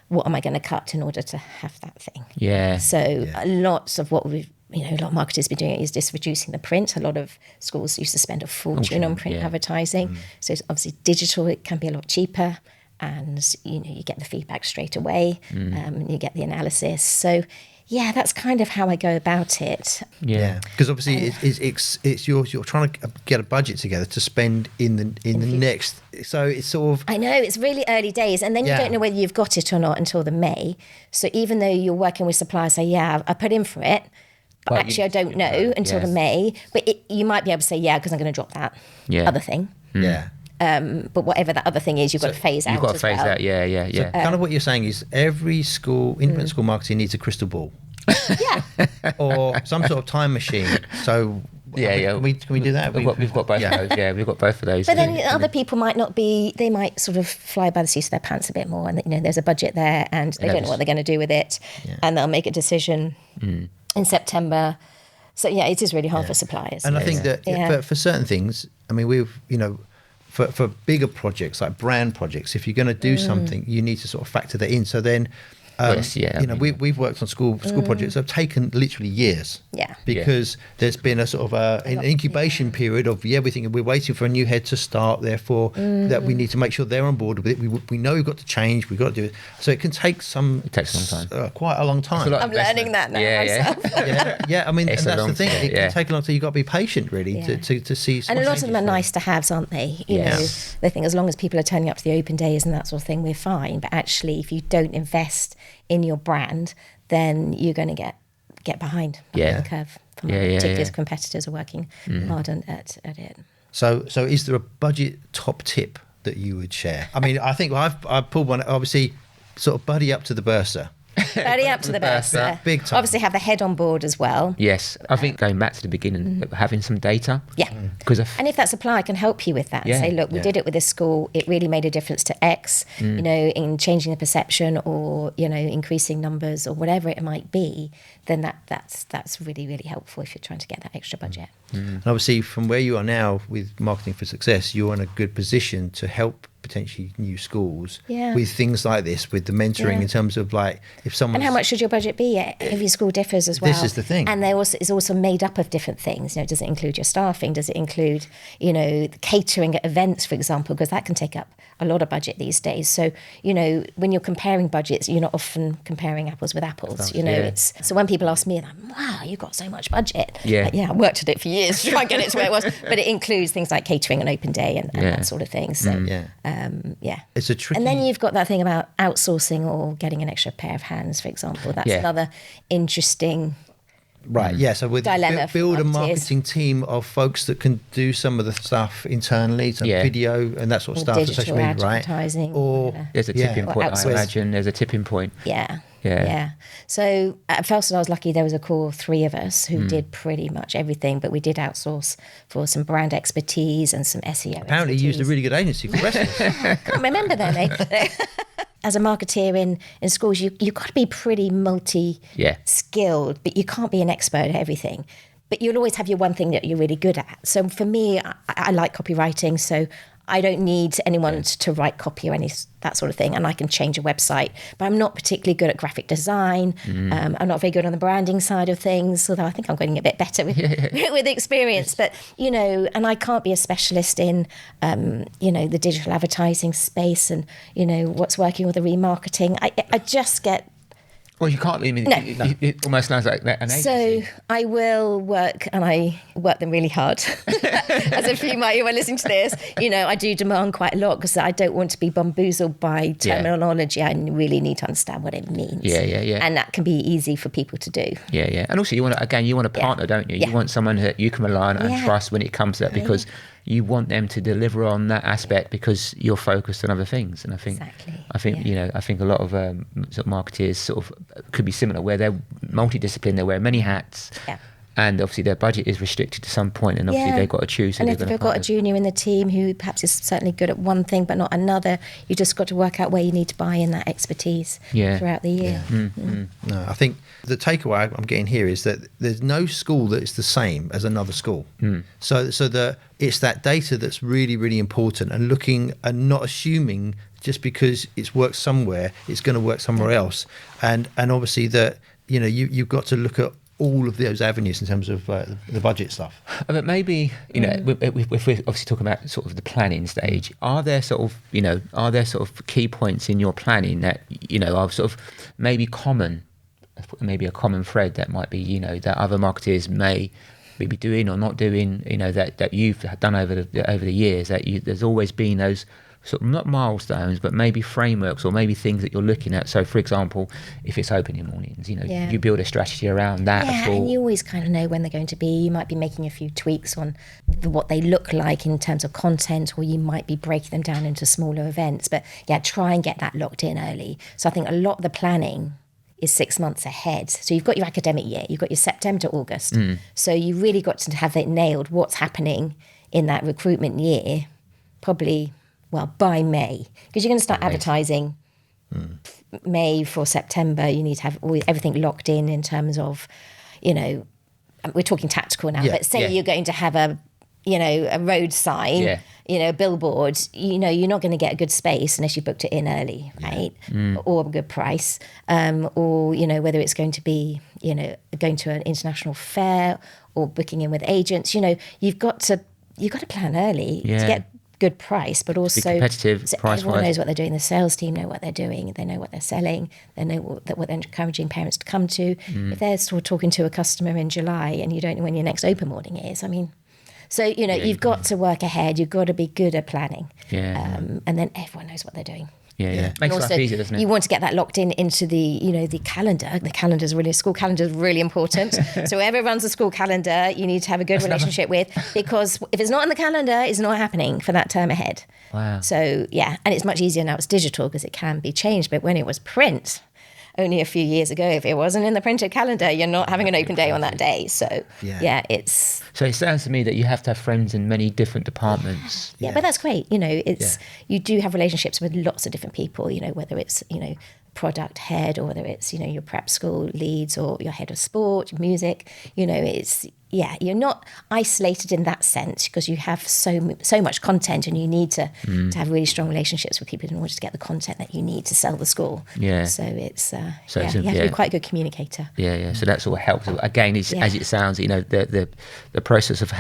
what am I going to cut in order to have that thing? Yeah. So lots of what a lot of marketers have been doing it, is just reducing the print. A lot of schools used to spend a fortune on print advertising. So it's obviously digital, it can be a lot cheaper, and you get the feedback straight away, you get the analysis. So yeah, that's kind of how I go about it. Yeah, because obviously it's you're trying to get a budget together to spend in the next. So it's sort of. I know it's really early days, and then you don't know whether you've got it or not until the May. So even though you're working with suppliers, say, yeah, I put in for it, but actually I don't know until the May. But you might be able to say, yeah, because I'm going to drop that other thing. Yeah. But whatever that other thing is, you've got to phase out. You've got to phase out, yeah. So kind of what you're saying is every school, independent school marketing needs a crystal ball. Yeah. Or some sort of time machine. So Can we do that? We've got both of those. Yeah, we've got both of those. But then other people might not be. They might sort of fly by the seat of their pants a bit more, and there's a budget there, and they don't know what they're going to do with it, and they'll make a decision in September. So yeah, it is really hard for suppliers. And I think that for certain things, I mean, for bigger projects like brand projects, if you're going to do something, you need to sort of factor that in. So then. We've worked on school projects that have taken literally years. Yeah. Because there's been a sort of an incubation period of we think we're waiting for a new head to start. Therefore, that we need to make sure they're on board with it. We know we've got to change. We've got to do it. So it can take It takes a long time. Quite a long time. I'm learning that now myself. Yeah. I mean, and that's the thing. It can take a long time. You've got to be patient, really, to see. And a lot of them are nice to haves, aren't they? You know, they think as long as people are turning up to the open days and that sort of thing, we're fine. But actually, if you don't invest in your brand, then you're going to get behind the curve. Particularly as competitors are working hard at it. So is there a budget top tip that you would share? I mean, I think I've pulled one. Obviously, sort of buddy up to the bursar. Buddy up to the bursar. Big time. Obviously, have the head on board as well. Yes, I think going back to the beginning, having some data. Yeah. And if that supplier can help you with that, say, look, we did it with this school, it really made a difference to X, in changing the perception or, increasing numbers or whatever it might be, then that's really, really helpful if you're trying to get that extra budget. And obviously, from where you are now with Marketing for Success, you're in a good position to help potentially new schools with things like this, with the mentoring in terms of like if someone. And how much should your budget be? Every school differs as well. This is the thing. And there is also made up of different things. Does it include your staffing? Does it include, the catering at events, for example? Because that can take up a lot of budget these days. So, when you're comparing budgets, you're not often comparing apples with apples. It's so when people ask me, wow, you've got so much budget. Yeah. I worked at it for years to try and get it to where it was. But it includes things like catering and open day and that sort of thing. So it's a tricky. And then you've got that thing about outsourcing or getting an extra pair of hands, for example. That's another interesting. Right, so with build a marketing team of folks that can do some of the stuff internally, some video and that sort of stuff, digital social media, advertising, right? Or there's a tipping point. I imagine there's a tipping point. Yeah. So at Felsted, I was lucky there was a core 3 of us who did pretty much everything, but we did outsource for some brand expertise and some SEO. Apparently, you used a really good agency called Restless. Can't remember their name. As a marketeer in schools, you've got to be pretty multi-skilled, but you can't be an expert at everything. But you'll always have your one thing that you're really good at. So for me, I like copywriting, so I don't need anyone to write copy or that sort of thing, and I can change a website. But I'm not particularly good at graphic design. I'm not very good on the branding side of things, although I think I'm getting a bit better with experience. But, and I can't be a specialist in, the digital advertising space and, what's working with the remarketing. I just get... Well, you can't. I mean, it almost sounds like an agency. So I will work, and I work them really hard. As a few might, you are listening to this, I do demand quite a lot because I don't want to be bamboozled by terminology. I really need to understand what it means. Yeah. And that can be easy for people to do. Yeah. And also, you want a partner, don't you? You want someone that you can rely on and trust when it comes to that, because you want them to deliver on that aspect because you're focused on other things. And I think a lot of sort of marketeers sort of could be similar, where they're multidisciplined, they wear many hats. Yeah. And obviously their budget is restricted to some point, and obviously they've got to choose. And if they've got a junior in the team who perhaps is certainly good at one thing but not another, you just got to work out where you need to buy in that expertise throughout the year. No, I think the takeaway I'm getting here is that there's no school that is the same as another school. So it's that data that's really, really important, and looking and not assuming just because it's worked somewhere, it's going to work somewhere else. And obviously that, you've got to look at all of those avenues in terms of the budget stuff. But maybe, you know, if we're obviously talking about sort of the planning stage, are there sort of key points in your planning that, you know, are sort of maybe a common thread that might be, you know, that other marketeers may be doing or not doing, you know, that you've done over the years, there's always been those sort of not milestones, but maybe frameworks or maybe things that you're looking at. So, for example, if it's opening mornings, you know, you build a strategy around that. Yeah, and you always kind of know when they're going to be. You might be making a few tweaks on what they look like in terms of content, or you might be breaking them down into smaller events. But yeah, try and get that locked in early. So I think a lot of the planning is 6 months ahead. So you've got your academic year, you've got your September to August. So you really got to have it nailed, what's happening in that recruitment year, probably, well, by May. Because you're going to start advertising May for September. You need to have everything locked in terms of, you know, we're talking tactical now, but say you're going to have a road sign, you know, a billboard, you know, you're not going to get a good space unless you booked it in early, right? Or a good price, or, you know, whether it's going to be, you know, going to an international fair or booking in with agents, you know, you've got to plan early to get good price, but also be competitive, so price-wise. Everyone knows what they're doing. The sales team know what they're doing. They know what they're selling. They know what they're encouraging parents to come to. If they're sort of talking to a customer in July and you don't know when your next open morning is, I mean, so, you know, you've got to work ahead. You've got to be good at planning. And then everyone knows what they're doing. Makes life easier, doesn't it? You want to get that locked in into the, you know, the calendar. School calendar is really important. So whoever runs the school calendar, you need to have a good relationship with, because if it's not on the calendar, it's not happening for that term ahead. Wow. So, yeah, and it's much easier now. It's digital because it can be changed. But when it was print, only a few years ago, if it wasn't in the printed calendar, you're not having an open day on that day. So, it's... So it sounds to me that you have to have friends in many different departments. Yeah, but that's great. You know, you do have relationships with lots of different people, you know, whether it's, you know, product head or whether it's, you know, your prep school leads or your head of sport, music, you know, it's... Yeah, you're not isolated in that sense because you have so much content and you need to have really strong relationships with people in order to get the content that you need to sell the school. Yeah. So it's, you have to be quite a good communicator. Yeah. So that's all helps. Again, as it sounds, you know, the process of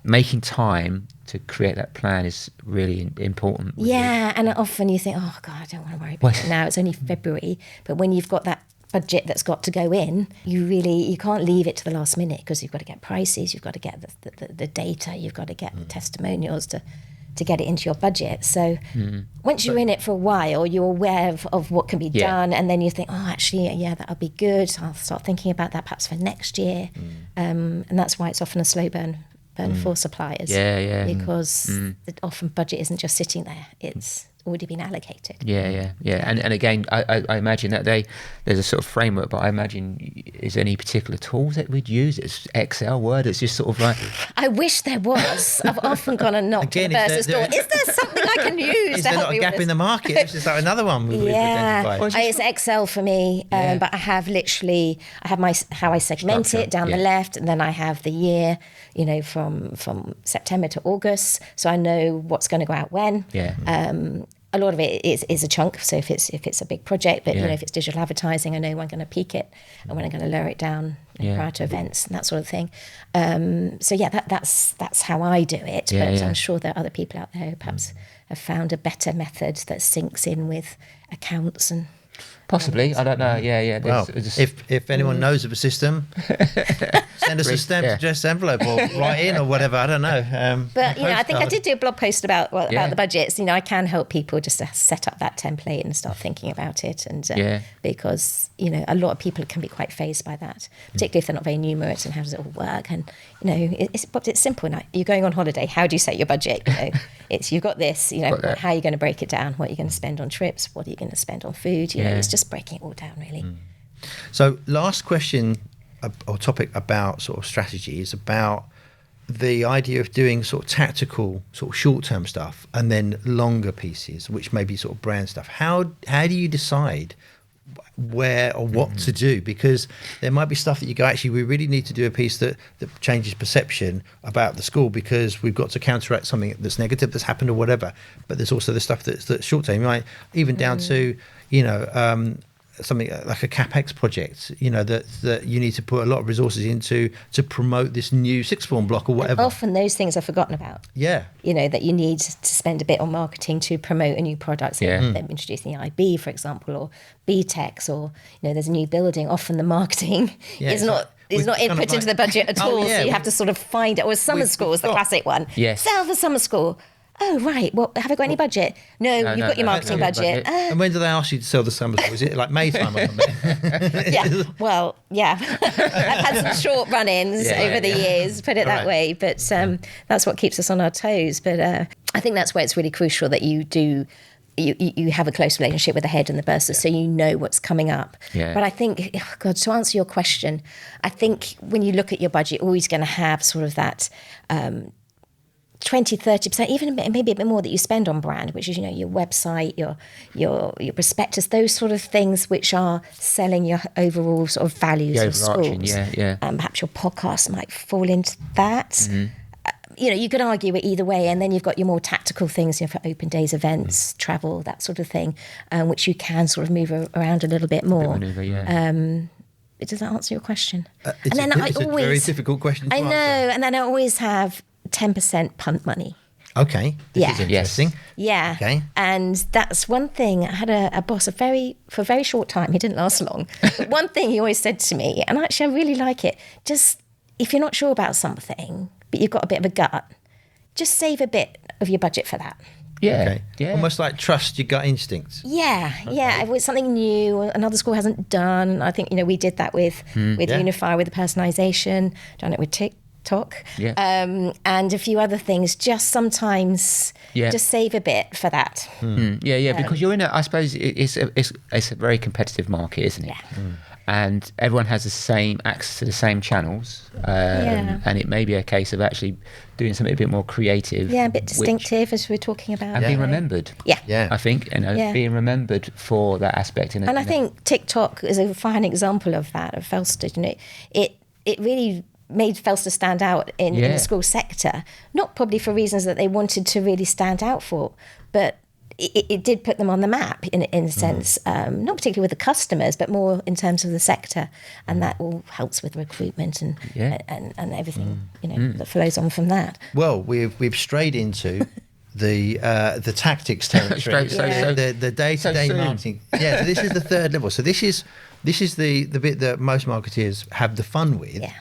making time to create that plan is really important. Yeah, and often you think, oh, God, I don't want to worry about it now. It's only February. But when you've got that budget that's got to go in, you can't leave it to the last minute because you've got to get prices, you've got to get the data, you've got to get the testimonials to get it into your budget. So once you're in it for a while, you're aware of what can be done, and then you think, oh, actually, that'll be good. I'll start thinking about that perhaps for next year. And that's why it's often a slow burn for suppliers. Because often budget isn't just sitting there, it's already been allocated. And again, I imagine that there's a sort of framework, but I imagine, is there any particular tools that we'd use? It's Excel, Word, it's just sort of like... I wish there was. I've often gone and knocked on the person's door. Is there something I can use? Is there not a gap in the market? It's just like another one we've identified. It's Excel for me, but I have how I segment it down the left, and then I have the year, you know, from September to August, so I know what's going to go out when. A lot of it is a chunk. So if it's a big project, but you know, if it's digital advertising, I know when I'm going to peak it and when I'm going to lower it down prior to events and that sort of thing. So that's how I do it. But I'm sure there are other people out there who perhaps have found a better method that syncs in with accounts and. Possibly, I don't know. Well, if anyone knows of a system, send us a stamped addressed envelope or write in or whatever. I don't know. But you know, I think I did do a blog post about the budgets. You know, I can help people just to set up that template and start thinking about it. And because you know, a lot of people can be quite phased by that, particularly if they're not very numerate and how does it all work. And you know, it's simple. Now you're going on holiday. How do you set your budget? You know, you've got this. You know, how are you going to break it down? What are you going to spend on trips? What are you going to spend on food? You know, it's just breaking it all down, really. So last question or topic about sort of strategy is about the idea of doing sort of tactical sort of short-term stuff and then longer pieces, which may be sort of brand stuff. How do you decide where or what to do? Because there might be stuff that you go, actually, we really need to do a piece that changes perception about the school because we've got to counteract something that's negative that's happened or whatever. But there's also the stuff that's short term, right? Even down to, you know, something like a CapEx project, that you need to put a lot of resources into to promote this new sixth form block or whatever. And often those things are forgotten about. Yeah. That you need to spend a bit on marketing to promote a new product. So they're introducing the IB, for example, or BTEX, or there's a new building. Often the marketing is not input into the budget at all. So you have to sort of find it. Or summer school is the classic one. Yes. Sell the summer school. Oh, right. Well, have I got any budget? No, you've got your marketing budget. And when do they ask you to sell the summer school? Is it like May time or something? Yeah. Well, yeah. I've had some short run-ins over the years, put it that way. But that's what keeps us on our toes. But I think that's where it's really crucial that you do... You have a close relationship with the head and the bursar, so you know what's coming up. Yeah. But I think, God, to answer your question, I think when you look at your budget, you're always going to have sort of that 20-30%, even maybe a bit more that you spend on brand, which is your website, your prospectus, those sort of things which are selling your overall sort of values of schools. Perhaps your podcast might fall into that. Mm-hmm. You could argue it either way, and then you've got your more tactical things, for open days, events, travel, that sort of thing, which you can sort of move around a little bit more. Does that answer your question? It's a very difficult question to answer. I know, and then I always have 10% punt money. Okay, this is interesting. Yeah, okay. And that's one thing. I had a boss for a very short time. He didn't last long. But one thing he always said to me, and actually I really like it, just if you're not sure about something, but you've got a bit of a gut, just save a bit of your budget for that. Yeah. Okay. Yeah. Almost like trust your gut instincts. Yeah. Okay. Yeah. If it's something new, another school hasn't done. I think, we did that with Unify, with the personalisation, done it with TikTok, and a few other things. Just sometimes just save a bit for that. Because you're in I suppose it's a very competitive market, isn't it? Yeah. And everyone has the same access to the same channels, and it may be a case of actually doing something a bit more creative, a bit distinctive, as we were talking about, and being remembered. I think being remembered for that aspect. And I think TikTok is a fine example of that, of Felsted. It really made Felsted stand out in the school sector, not probably for reasons that they wanted to really stand out for, but it did put them on the map in a sense, not particularly with the customers, but more in terms of the sector, and that all helps with recruitment and everything that flows on from that. Well, we've strayed into the tactics territory, the day-to-day marketing. Yeah, so this is the third level. So this is the bit that most marketeers have the fun with. Yeah.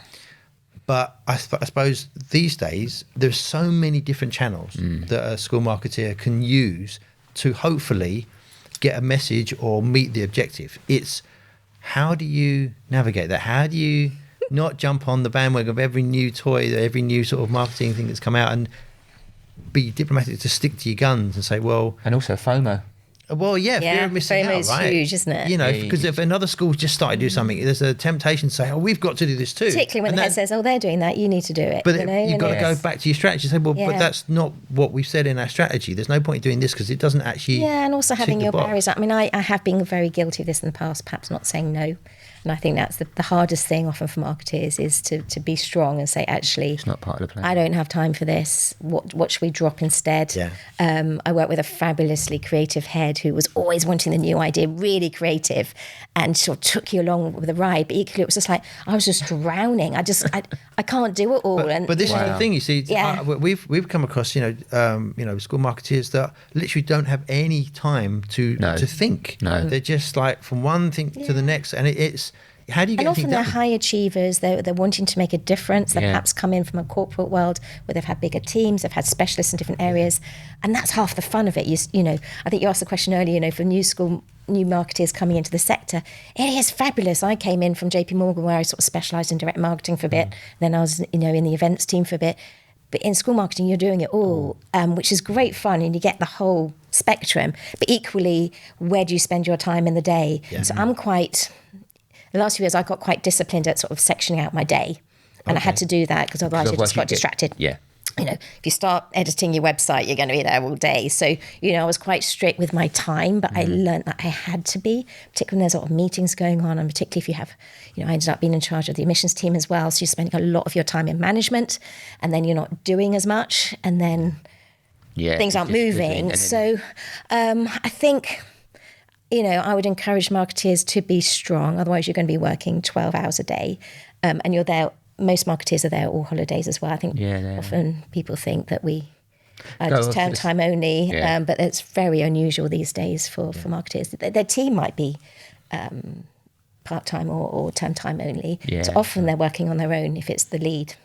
But I suppose these days there's so many different channels that a school marketeer can use to hopefully get a message or meet the objective. It's how do you navigate that? How do you not jump on the bandwagon of every new toy, every new sort of marketing thing that's come out, and be diplomatic to stick to your guns and say, well... And also FOMO. Well, fear of missing out, right? Huge, isn't it? Because if another school just started to do something, there's a temptation to say, we've got to do this too. Particularly when the head says, they're doing that, you need to do it. But you've got to go back to your strategy and say, but that's not what we've said in our strategy. There's no point in doing this because it doesn't actually... Yeah, and also having your barriers up. I mean, I have been very guilty of this in the past, perhaps not saying no. And I think that's the hardest thing often for marketeers is to be strong and say, actually, it's not part of the plan. I don't have time for this. What should we drop instead? Yeah. I work with a fabulously creative head who was always wanting the new idea, really creative, and sort of took you along with the ride. But equally, it was just like, I was just drowning. I can't do it all. But this is the thing, you see. We've come across, school marketeers that literally don't have any time to think. No. They're just like from one thing to the next, and it's. How do you get anything done? And often they're high achievers. They're wanting to make a difference. They perhaps come in from a corporate world where they've had bigger teams, they've had specialists in different areas, and that's half the fun of it. I think you asked the question earlier. For new marketeers coming into the sector, it is fabulous. I came in from JP Morgan where I sort of specialised in direct marketing for a bit. Then I was, in the events team for a bit. But in school marketing, you're doing it all, which is great fun, and you get the whole spectrum. But equally, where do you spend your time in the day? Yeah. So the last few years, I got quite disciplined at sort of sectioning out my day. And I had to do that because otherwise you just got distracted. Yeah. If you start editing your website, you're going to be there all day. So, I was quite strict with my time, but I learned that I had to be, particularly when there's a lot of meetings going on. And particularly if you have, I ended up being in charge of the admissions team as well. So you're spending a lot of your time in management and then you're not doing as much and then things aren't moving. So I think... I would encourage marketeers to be strong. Otherwise, you're going to be working 12 hours a day, and you're there. Most marketeers are there all holidays as well. I think often people think that we just term time only, but it's very unusual these days for marketeers. Their team might be part-time or term time only. So often they're working on their own if it's the lead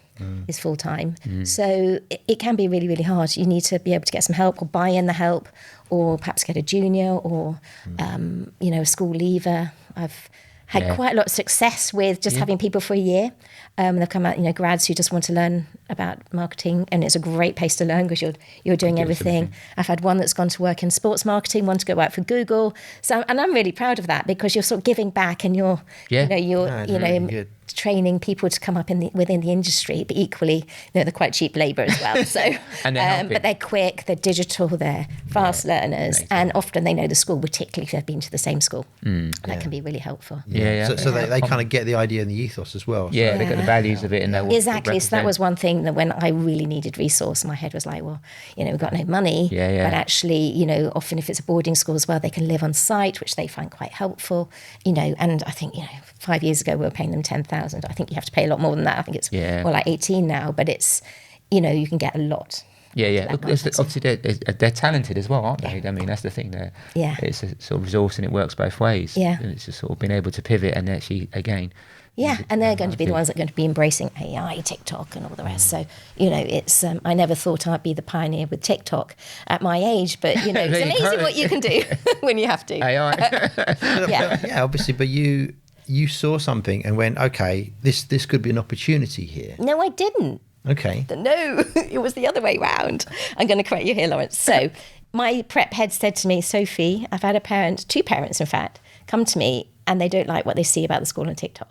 is full-time. So it can be really, really hard. You need to be able to get some help or buy in the help, or perhaps get a junior or, a school leaver. I've had quite a lot of success with just having people for a year. They've come out, grads who just want to learn about marketing, and it's a great place to learn because you're doing everything. I've had one that's gone to work in sports marketing, one to go work for Google. So, and I'm really proud of that because you're sort of giving back, and you're really training people to come up within the industry, but equally, they're quite cheap labour as well. So, but they're quick, they're digital, they're fast learners, amazing. And often they know the school, particularly if they've been to the same school. That can be really helpful. So they kind of get the idea and the ethos as well. They got the values of it, and exactly. So that was one thing that when I really needed resource, my head was like, well, we've got no money, but actually, often if it's a boarding school as well, they can live on site, which they find quite helpful. And I think 5 years ago we were paying them 10,000. I think you have to pay a lot more than that. I think it's more like 18 now, but it's you can get a lot. Look, obviously they're talented as well, aren't they? I mean, that's the thing. It's a sort of resource, and it works both ways. And it's just sort of being able to pivot and actually again. And they're going to be the ones that are going to be embracing AI, TikTok, and all the rest. So it's I never thought I'd be the pioneer with TikTok at my age, but it's amazing what you can do when you have to. AI. Obviously, but you saw something and went, okay, this could be an opportunity here. No, I didn't. Okay. No, it was the other way round. I'm going to correct you here, Lawrence. So my prep head said to me, Sophie, I've had two parents in fact, come to me and they don't like what they see about the school on TikTok.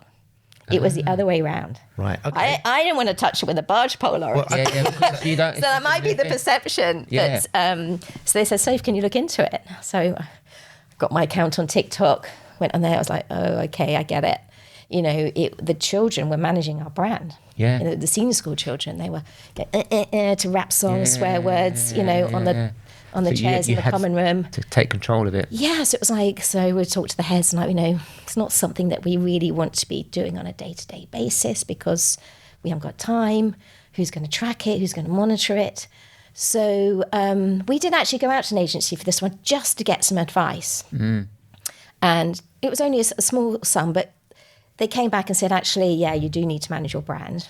It was the other way round. Right. Okay. I didn't want to touch it with a barge pole, Lawrence. You don't, so that might be the perception. That, so they said, Sophie, can you look into it? So I got my account on TikTok, went on there. I was like, oh, okay, I get it. The children were managing our brand. The senior school children, they were to rap songs, swear words, on the chairs in the common room. To take control of it. Yeah, so it was like, so we'd talk to the heads and it's not something that we really want to be doing on a day-to-day basis because we haven't got time. Who's going to track it? Who's going to monitor it? So we did actually go out to an agency for this one just to get some advice. And it was only a small sum, but they came back and said, actually, you do need to manage your brand.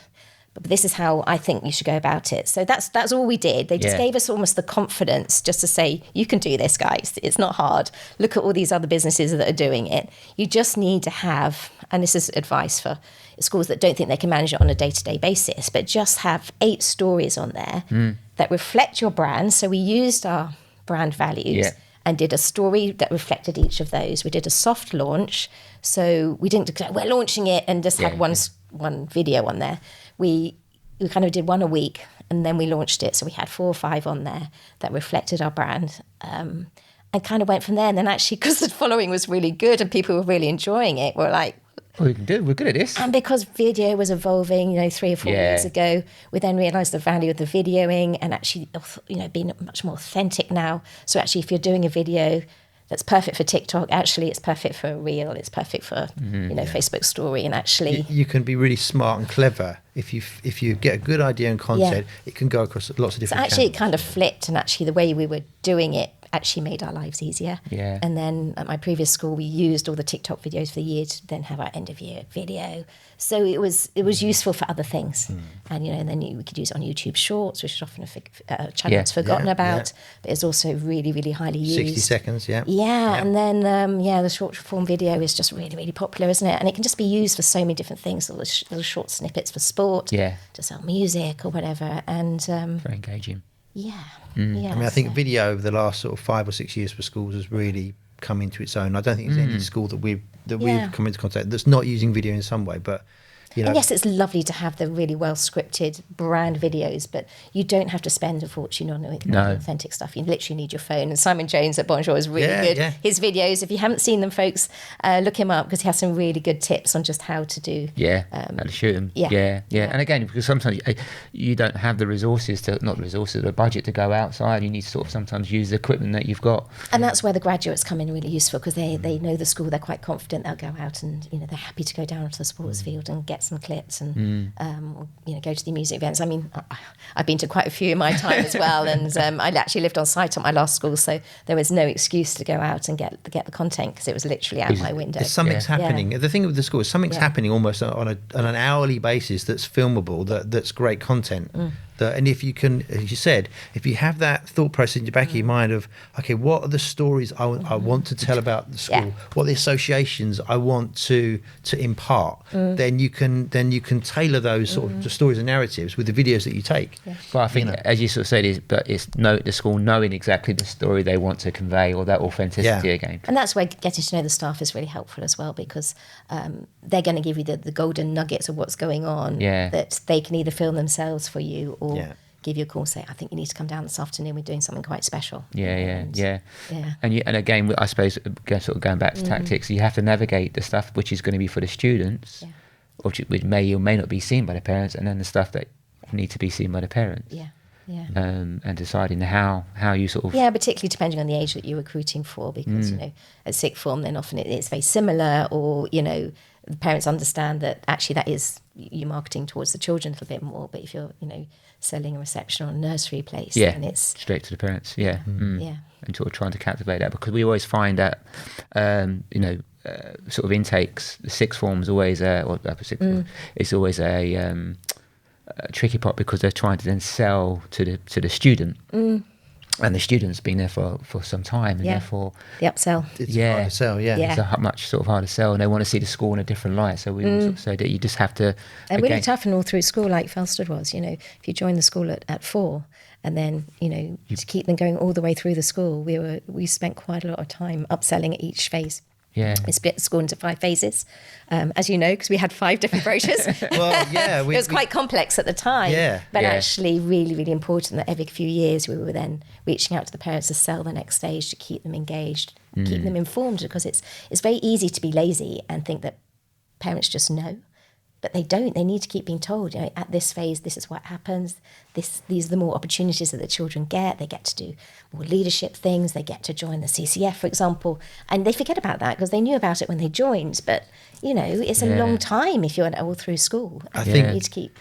But this is how I think you should go about it. So that's all we did. They just gave us almost the confidence just to say, you can do this, guys. It's not hard. Look at all these other businesses that are doing it. You just need to have, and this is advice for schools that don't think they can manage it on a day-to-day basis, but just have 8 stories on there that reflect your brand. So we used our brand values and did a story that reflected each of those. We did a soft launch. So we didn't declare, we're launching it and just had one video on there. We kind of did one a week and then we launched it. So we had 4 or 5 on there that reflected our brand and kind of went from there. And then actually, because the following was really good and people were really enjoying it, we're like, we can do it. We're good at this. And because video was evolving, 3 or 4 years ago, we then realised the value of the videoing and actually, being much more authentic now. So actually, if you're doing a video that's perfect for TikTok, actually it's perfect for a reel, it's perfect for Facebook story, and actually you can be really smart and clever if you get a good idea and content. It can go across lots of different. So actually, it kind of flipped, and actually the way we were doing it actually made our lives easier. And then at my previous school, we used all the TikTok videos for the year to then have our end of year video. So it was useful for other things, and then we could use it on YouTube Shorts, which is often a channel that's forgotten about, but it's also really, really highly used. 60 seconds, and then the short form video is just really, really popular, isn't it? And it can just be used for so many different things. Little short snippets for sport, to sell music or whatever, and very engaging. I mean, I think video over the last sort of 5 or 6 years for schools has really come into its own. I don't think there's any school that we've come into contact that's not using video in some way, but And yes, it's lovely to have the really well scripted brand videos, but you don't have to spend a fortune on it. No. Authentic stuff. You literally need your phone. And Simon Jones at Bonjour is really good. Yeah. His videos, if you haven't seen them, folks, look him up because he has some really good tips on just how to do. How to shoot them. Yeah. And again, because sometimes you don't have the resources the budget to go outside. You need to sort of sometimes use the equipment that you've got. And that's where the graduates come in really useful because they know the school. They're quite confident. They'll go out and they're happy to go down onto the sports field and get some clips and go to the music events. I mean, I've been to quite a few in my time as well, and I actually lived on site at my last school, so there was no excuse to go out and get the content because it was literally out my window. Something's happening. The thing with the school is something's happening almost on an hourly basis that's filmable. That's great content. And if you can, as you said, if you have that thought process in your back of your mind of, okay, what are the stories I want to tell about the school? What are the associations I want to impart? Then you can tailor those sort of stories and narratives with the videos that you take. But I think, as you sort of said, it's the school knowing exactly the story they want to convey or that authenticity again. And that's where getting to know the staff is really helpful as well because they're going to give you the golden nuggets of what's going on that they can either film themselves for you or give you a call and say, I think you need to come down this afternoon, we're doing something quite special. And again, I suppose, sort of going back to tactics, you have to navigate the stuff which is going to be for the students, which may or may not be seen by the parents, and then the stuff that need to be seen by the parents. And deciding how you sort of... particularly depending on the age that you're recruiting for, because, at sixth form, then often it's very similar, or, the parents understand that actually that is you marketing towards the children a little bit more, but if you're, selling a reception or a nursery place, then it's... straight to the parents, and sort of trying to captivate that, because we always find that, sort of intakes, the sixth form's always, it's always a tricky part because they're trying to then sell to the student, and the student's been there for some time, and therefore the upsell. It's hard to sell. It's a much sort of hard to sell, and they want to see the school in a different light. So we sort of say that you just have to. And really tough and all through school, like Felsted was. If you join the school at 4, and then to keep them going all the way through the school, we spent quite a lot of time upselling at each phase. We split the school into 5 phases, as you know, because we had 5 different brochures. It was quite complex at the time, but actually really, really important that every few years we were then reaching out to the parents to sell the next stage, to keep them engaged, keep them informed, because it's very easy to be lazy and think that parents just know. But they don't. They need to keep being told, at this phase, this is what happens. These are the more opportunities that the children get. They get to do more leadership things. They get to join the CCF, for example. And they forget about that because they knew about it when they joined. But, it's a long time if you're all through school. I think you need to keep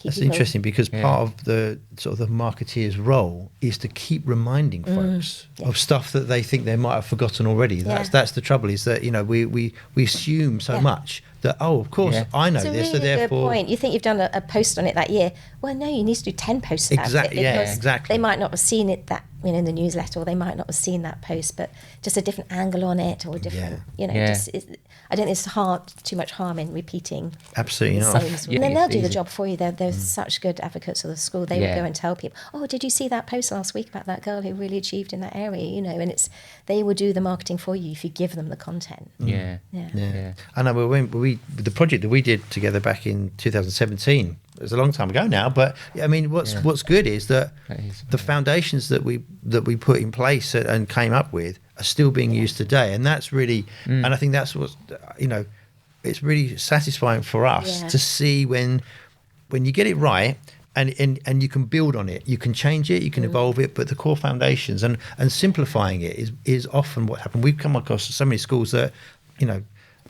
that's interesting because part of the sort of the marketeer's role is to keep reminding folks of stuff that they think they might have forgotten already. That's the trouble, is that we assume so much that, of course I know this, so therefore. Good point. You think you've done a post on it that year? Well, no, you need to do 10 posts about it. Exactly. They might not have seen it in the newsletter, or they might not have seen that post, but just a different angle on it, or a different, I don't think there's too much harm in repeating. Absolutely the not. And then they'll do the job for you. They're such good advocates of the school. They will go and tell people, oh, did you see that post last week about that girl who really achieved in that area? And they will do the marketing for you if you give them the content. I know the project that we did together back in 2017, it was a long time ago now, but I mean, what's good is that the foundations that we put in place and came up with are still being used today, and that's really, and I think that's what it's really satisfying for us to see when you get it right, and you can build on it, you can change it, you can evolve it, but the core foundations and simplifying it is often what happened. We've come across so many schools that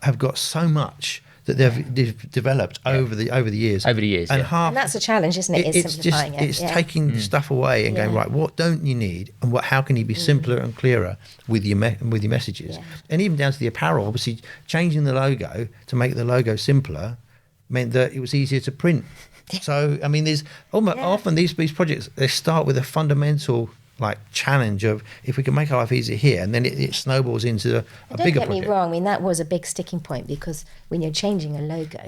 have got so much that they've developed over the years. And that's a challenge, isn't it? Is simplifying it. It's taking stuff away and going, right, what don't you need, and how can you be simpler and clearer with your messages? And even down to the apparel, obviously changing the logo to make the logo simpler meant that it was easier to print. So I mean, there's often these projects, they start with a fundamental challenge of, if we can make our life easier here, and then it snowballs into a bigger project. Don't get me wrong, I mean, that was a big sticking point, because when you're changing a logo,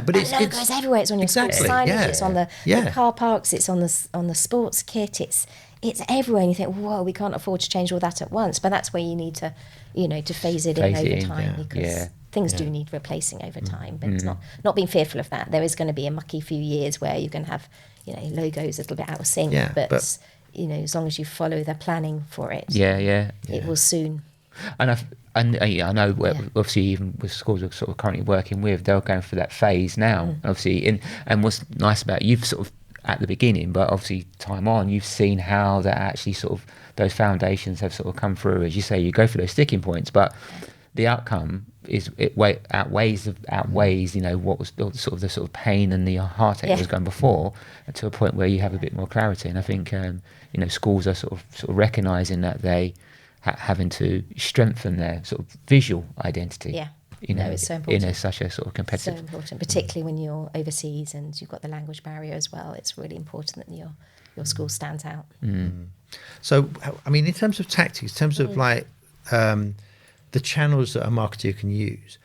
but it's everywhere. It's on your school signage, it's on the car parks, it's on the sports kit, it's everywhere, and you think, whoa, we can't afford to change all that at once. But that's where you need to to phase it in over time, because things do need replacing over time, but it's not being fearful of that. There is going to be a mucky few years where you're going to have, logos a little bit out of sync, but as long as you follow the planning for it, it will soon. And I know obviously even with schools we're sort of currently working with, they're going through that phase now, obviously. And what's nice about it, you've sort of at the beginning, but obviously time on, you've seen how that actually sort of those foundations have sort of come through. As you say, you go through those sticking points, but the outcome outweighs what was the sort of pain and the heartache that was going before, to a point where you have a bit more clarity. And I think schools are sort of recognizing that they having to strengthen their sort of visual identity. It's so important. In such a sort of competitive. So important, particularly when you're overseas and you've got the language barrier as well. It's really important that your school stands out. So, I mean, in terms of tactics, in terms of the channels that a marketeer can use,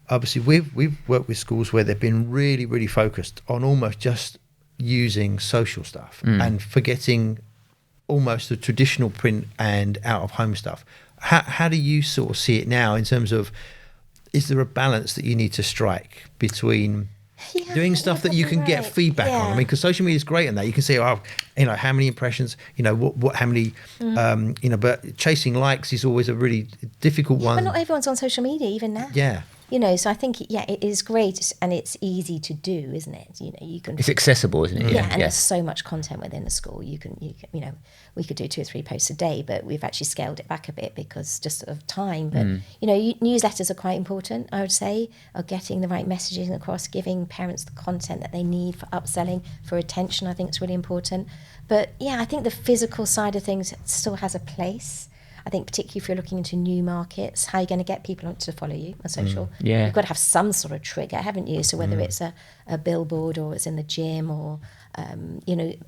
obviously we've worked with schools where they've been really, really focused on almost just using social stuff and forgetting almost the traditional print and out of home stuff. How do you sort of see it now in terms of, is there a balance that you need to strike between doing stuff that you can get feedback on? I mean, because social media is great in that. You can say, how many impressions, how many, but chasing likes is always a really difficult one. But not everyone's on social media even now. Yeah. So I think, it is great and it's easy to do, isn't it? You can. It's accessible, isn't it? And there's so much content within the school. You can, we could do 2 or 3 posts a day, but we've actually scaled it back a bit because just of time. But, newsletters are quite important, I would say, of getting the right messaging across, giving parents the content that they need for upselling, for retention. I think it's really important. But I think the physical side of things still has a place. I think particularly if you're looking into new markets, how are you going to get people to follow you on social? You've got to have some sort of trigger, haven't you? So whether it's a billboard or it's in the gym or,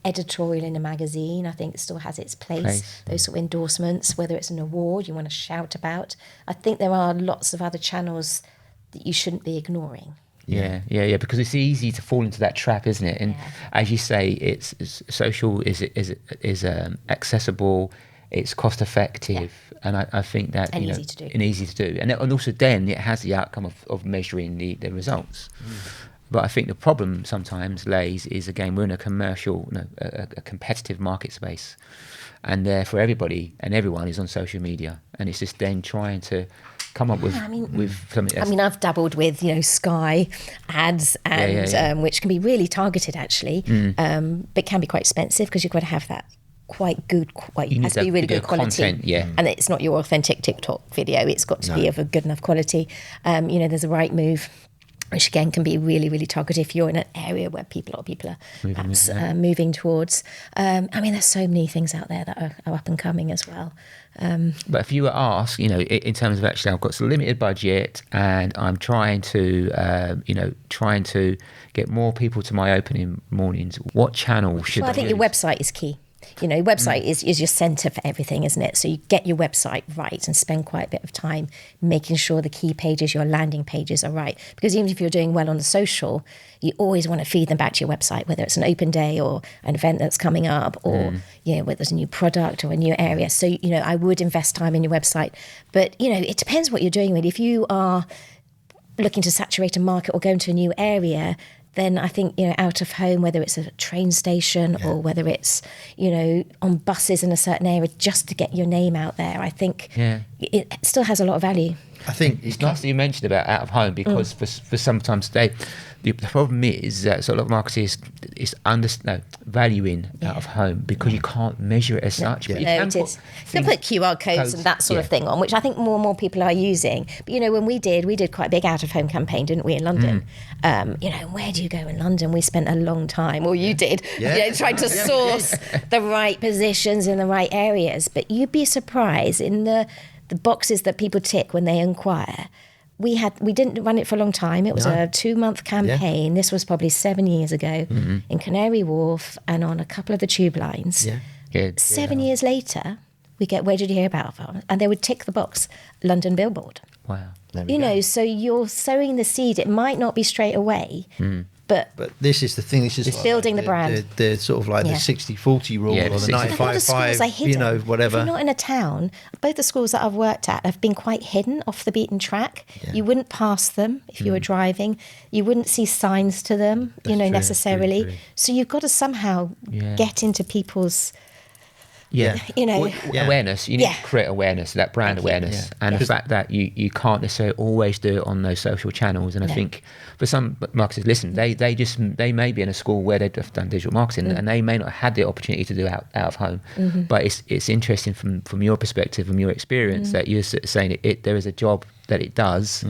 editorial in a magazine, I think it still has its place. Those sort of endorsements, whether it's an award you want to shout about. I think there are lots of other channels that you shouldn't be ignoring. Yeah, because it's easy to fall into that trap, isn't it? And as you say, it's social is accessible, it's cost effective, and I think that easy to do. And also then it has the outcome of measuring the results. But I think the problem sometimes lays is, again, we're in a commercial, a competitive market space, and therefore everybody and everyone is on social media, and it's just then trying to come up with something. I've dabbled with Sky ads and which can be really targeted actually, but can be quite expensive because you've got to have that quite good, it has to be really good quality, and it's not your authentic TikTok video. It's got to be of a good enough quality. There's a right move, which again can be really, really targeted if you're in an area where a lot of people are moving towards. There's so many things out there that are up and coming as well. But if you were asked, in terms of actually, I've got a limited budget and I'm trying to get more people to my opening mornings, what channel should I use? I think your website is key. Website is your centre for everything, isn't it? So you get your website right and spend quite a bit of time making sure the key pages, your landing pages are right. Because even if you're doing well on the social, you always want to feed them back to your website, whether it's an open day or an event that's coming up or, whether there's a new product or a new area. So, I would invest time in your website. But, it depends what you're doing with. If you are looking to saturate a market or go into a new area, then I think, out of home, whether it's a train station or whether it's, on buses in a certain area, just to get your name out there, I think it still has a lot of value. I think it's nice that you mentioned about out of home, because for sometimes the problem is that sort of marketers is valuing out of home because you can't measure it as such. But you can You can put QR codes and that sort of thing on, which I think more and more people are using. But when we did quite a big out of home campaign, didn't we, in London? Where do you go in London? We spent a long time, or you did, trying to source the right positions in the right areas. But you'd be surprised in the boxes that people tick when they inquire. We didn't run it for a long time. It was a 2-month campaign. This was probably 7 years ago in Canary Wharf and on a couple of the tube lines. 7 years later, we get, where did you hear about it? And they would tick the box, London billboard. Wow. So you're sowing the seed. It might not be straight away, But this is the thing. This is building the brand. The sort of like the 60-40 rule, or the 95-5, whatever. If you're not in a town, both the schools that I've worked at have been quite hidden off the beaten track. Yeah. You wouldn't pass them if you were driving. You wouldn't see signs to them, necessarily. True. So you've got to somehow get into people's... awareness. You need to create awareness, that brand awareness, and the fact that you can't necessarily always do it on those social channels. And I think for some marketers, listen, they may be in a school where they've done digital marketing, and they may not have had the opportunity to do it out of home. But it's interesting from your perspective, from your experience, that you're saying there is a job that it does,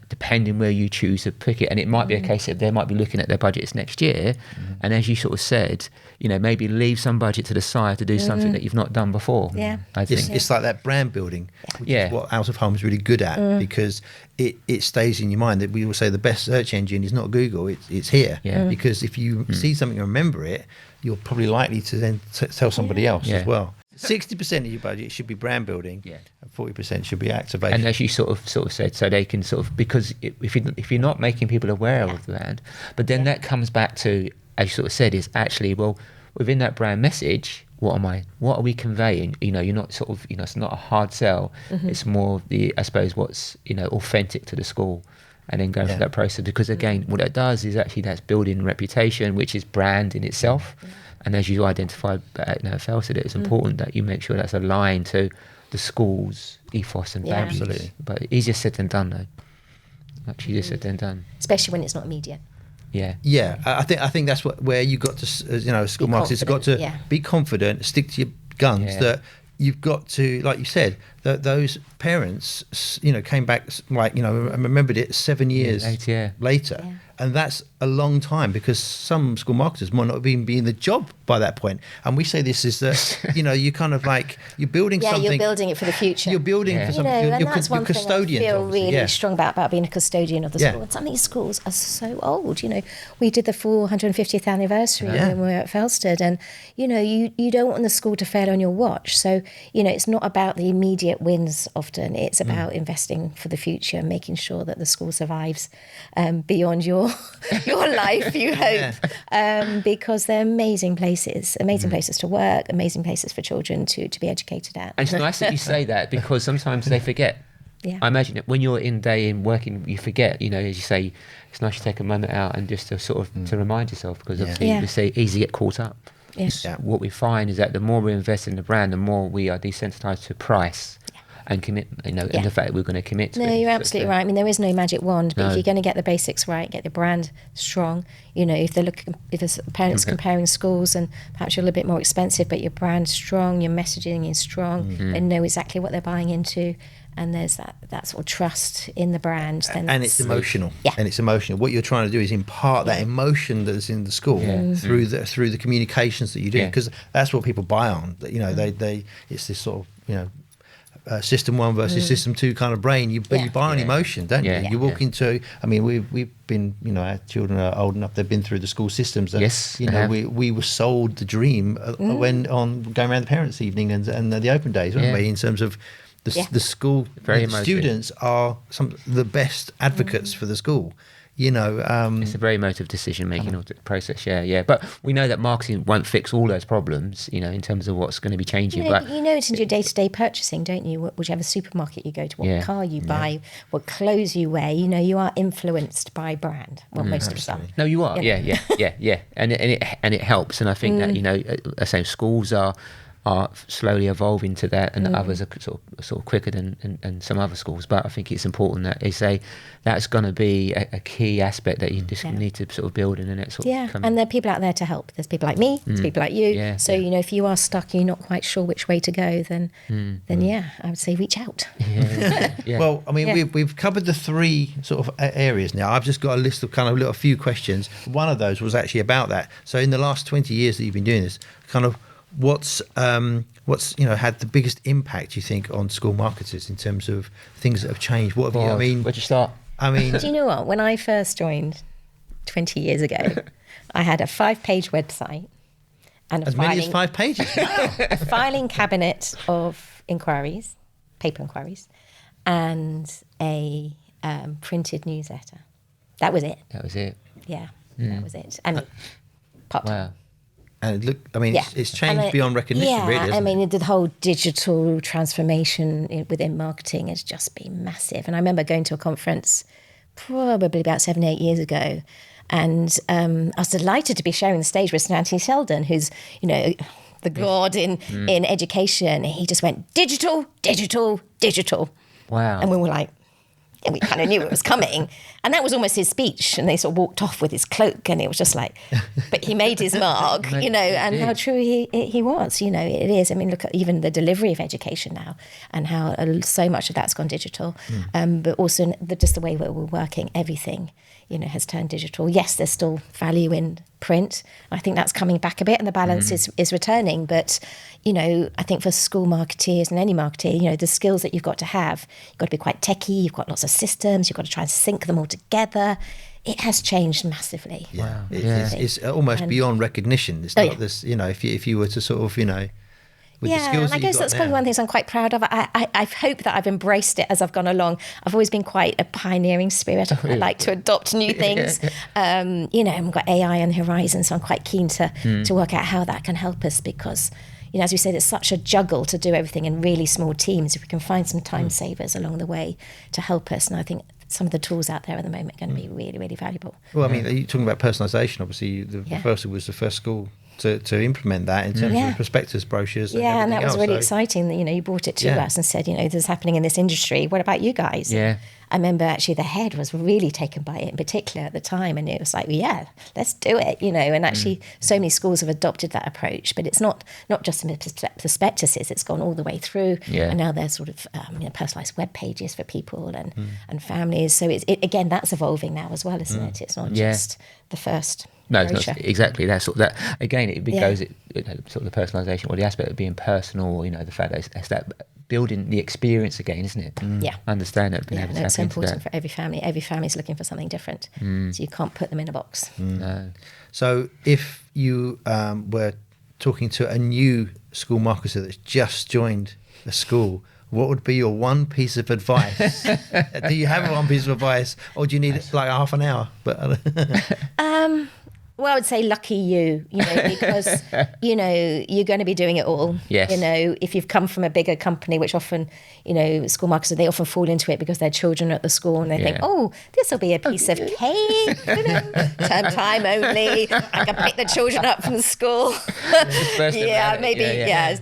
depending where you choose to pick it. And it might be a case that they might be looking at their budgets next year, and as you sort of said, maybe leave some budget to the side to do something that you've not done before. Yeah, I think it's like that brand building, which is what out of home is really good at, because it stays in your mind. That we will say the best search engine is not Google, it's here. Because if you see something and remember it, you're probably likely to then tell somebody else as well. 60% of your budget should be brand building, and 40% should be activation. And as you sort of said, so they can sort of, because if you're not making people aware of the brand, but then that comes back to, as you sort of said, is actually, well, within that brand message, what are we conveying? You're not sort of, it's not a hard sell. It's more I suppose what's authentic to the school, and then go through that process. Because again, what it does is actually that's building reputation, which is brand in itself. And as you identified, Felsted, it's important that you make sure that's aligned to the school's ethos and values. Absolutely. But easier said than done, though. Much easier said than done. Especially when it's not immediate. Yeah. I think that's where you got to, school marketers have got to be confident, stick to your guns. That you've got to, like you said, that those parents, came back, and remembered it 7 years later. And that's a long time, because some school marketers might not even be in the job by that point. And we say this is that, you kind of like, you're building something. You're building it for the future. You're building for something. And that's one thing I feel really strong about being a custodian of the school. And some of these schools are so old. We did the 450th anniversary when we were at Felsted. And, you don't want the school to fail on your watch. So, it's not about the immediate wins often. It's about investing for the future, making sure that the school survives beyond your life, you hope, because they're amazing places to work, amazing places for children to be educated at. And it's nice that you say that, because sometimes they forget. I imagine that when you're in working, you forget, as you say, it's nice to take a moment out and just to sort of to remind yourself, because obviously we say easy to get caught up. What we find is that the more we invest in the brand, the more we are desensitized to price and commit, and the fact that we're going to commit to it. No, you're absolutely right. I mean, there is no magic wand, but if you're going to get the basics right, get the brand strong, if there's parents comparing schools and perhaps you're a little bit more expensive, but your brand's strong, your messaging is strong, they know exactly what they're buying into, and there's that sort of trust in the brand. And it's emotional. And it's emotional. What you're trying to do is impart that emotion that's in the school through the communications that you do, because that's what people buy on. They it's this sort of, system 1 versus system 2 kind of brain. You buy on emotion, don't you? You walk into, I mean, we've been, our children are old enough, they've been through the school systems. We were sold the dream when on going around the parents' evening and the open days, weren't we? In terms of the school, the students are some of the best advocates for the school. It's a very emotive decision-making process, But we know that marketing won't fix all those problems, in terms of what's going to be changing. But it's in your day-to-day purchasing, don't you? Whichever supermarket you go to, what car you buy, what clothes you wear, you are influenced by brand. Well, most of the time. No, you are, and it helps. And I think that, I say schools are slowly evolving to that, and others are sort of quicker than some other schools. But I think it's important that they say that's going to be a key aspect that you just need to sort of build in the next sort of and there are people out there to help. There's people like me, there's people like you. So if you are stuck, you're not quite sure which way to go, then I would say reach out. Well, I mean, we've covered the 3 sort of areas now. I've just got a list of kind of a few questions. One of those was actually about that. So in the last 20 years that you've been doing this, kind of what's had the biggest impact, you think, on school marketers in terms of things that have changed? What have you? Where'd you start? I mean, do you know what? When I first joined 20 years ago, I had a 5-page website and many as 5 pages. A filing cabinet of inquiries, paper inquiries, and a printed newsletter. That was it. That was it. Yeah. That was it. And pop. Wow. And look, I mean, Yeah. it's changed And beyond recognition, yeah, really, isn't I mean, it? the whole digital transformation within marketing has just been massive. And I remember going to a conference probably about 7, 8 years ago, and I was delighted to be sharing the stage with Sir Anthony Sheldon, who's, you know, the god in education. He just went, digital, digital, digital. Wow. And we were like, yeah, we kind of knew it was coming. And that was almost his speech. And they sort of walked off with his cloak, and it was just like, but he made his mark, you know, and how true he was, you know, it is. I mean, look at even the delivery of education now, and how so much of that's gone digital. But also just the way we're working, everything, you know, has turned digital. Yes, there's still value in print. I think that's coming back a bit, and the balance is returning. But, you know, I think for school marketeers and any marketeer, you know, the skills that you've got to have, you've got to be quite techie, you've got lots of systems, you've got to try and sync them all together. It has changed massively. Yeah, Wow. It's almost beyond recognition. It's not this, you know, if you were to sort of, you know, with the skills and I guess that's probably one of the things I'm quite proud of. I hope that I've embraced it as I've gone along. I've always been quite a pioneering spirit. I like to adopt new things. You know, and we've got AI on the horizon, so I'm quite keen to work out how that can help us, because, you know, as we say, there's such a juggle to do everything in really small teams. If we can find some time savers along the way to help us, and I think some of the tools out there at the moment are going to be really, really valuable. Well, I mean, you're talking about personalisation. Obviously, the Felsted was the first school to implement that in terms of prospectus brochures. And that was else, really exciting that, you know, you brought it to us and said, you know, this is happening in this industry. What about you guys? Yeah. I remember actually the head was really taken by it in particular at the time, and it was like, yeah, let's do it, you know. And actually so many schools have adopted that approach, but it's not just in the prospectuses, it's gone all the way through. And now there's sort of you know, personalised web pages for people and families. So it again, that's evolving now as well, isn't it? It's not just the first. No, it's not, exactly. That's sort of that. Again, it goes sort of the personalisation, or the aspect of being personal. You know, the fact that it's that building the experience again, isn't it? Yeah, I understand it. Yeah, it's so important for every family. Every family is looking for something different, so you can't put them in a box. No. So if you were talking to a new school marketer that's just joined a school, what would be your one piece of advice? Do you have one piece of advice, or do you need like half an hour? But well, I would say lucky you know, because, you know, you're going to be doing it all. Yes. You know, if you've come from a bigger company, which often, you know, school marketers, they often fall into it because their children are at the school and they think, oh, this will be a piece of cake, you know, term time only. I can pick the children up from school.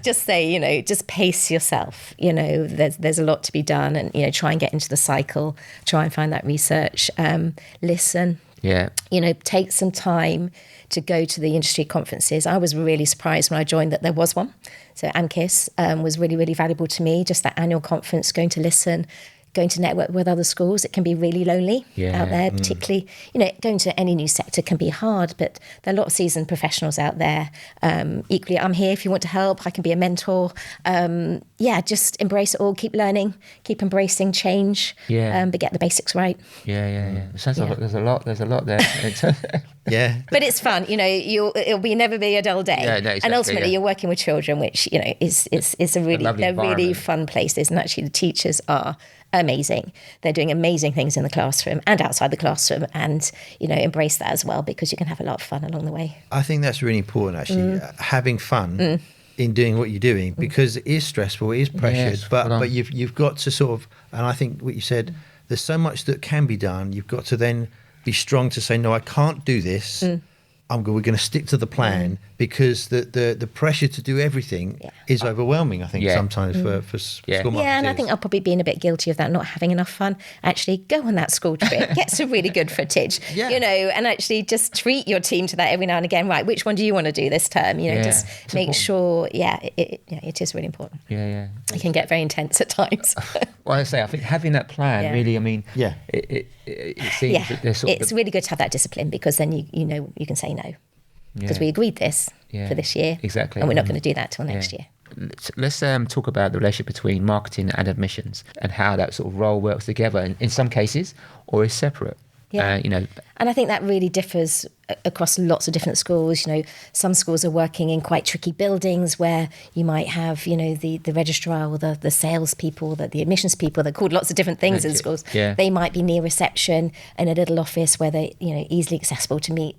Just say, you know, just pace yourself. You know, there's a lot to be done, and, you know, try and get into the cycle, try and find that research, listen. Yeah. You know, take some time to go to the industry conferences. I was really surprised when I joined that there was one. So AMKIS was really, really valuable to me, just that annual conference, going to listen, going to network with other schools. It can be really lonely out there, particularly, you know, going to any new sector can be hard, but there are a lot of seasoned professionals out there. Equally, I'm here if you want to help. I can be a mentor. Just embrace it all. Keep learning, keep embracing change, but get the basics right. It sounds like there's a lot there. But it's fun, you know. It'll never be a dull day. Exactly, and ultimately, you're working with children, which, you know, is a really fun places. And actually, the teachers are amazing. They're doing amazing things in the classroom and outside the classroom, and, you know, embrace that as well, because you can have a lot of fun along the way. I think that's really important, actually, having fun in doing what you're doing, because it is stressful, it is pressured, but you've got to sort of, and I think what you said, there's so much that can be done. You've got to then be strong to say, no, I can't do this. We're going to stick to the plan, because the pressure to do everything is overwhelming, I think, sometimes for school marketeers. And I think I've probably been a bit guilty of that, not having enough fun. Actually, go on that school trip, get some really good footage, you know, and actually just treat your team to that every now and again. Right, which one do you want to do this term? You know, just make sure, it is really important. It can get very intense at times. Well, I think having that plan really, I mean, it seems that there's sort of it's really good to have that discipline, because then you know you can say no. Because we agreed this for this year. Exactly. And we're not going to do that till next year. Let's talk about the relationship between marketing and admissions, and how that sort of role works together in some cases, or is separate. Yeah. And I think that really differs across lots of different schools. Some schools are working in quite tricky buildings where you might have, the registrar or the sales people, the admissions people, they're called lots of different things in schools. Yeah. They might be near reception in a little office where they're, easily accessible to meet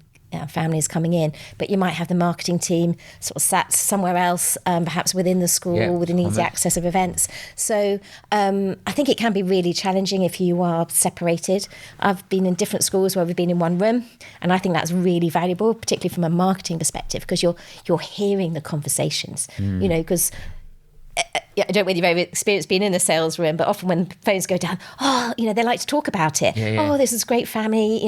families coming in, but you might have the marketing team sort of sat somewhere else, perhaps within the school, with an easy access of events. So I think it can be really challenging if you are separated. I've been in different schools where we've been in one room, and I think that's really valuable, particularly from a marketing perspective, because you're hearing the conversations, because I don't know whether you've ever experienced being in a sales room, but often when phones go down, they like to talk about it. Oh, this is a great family,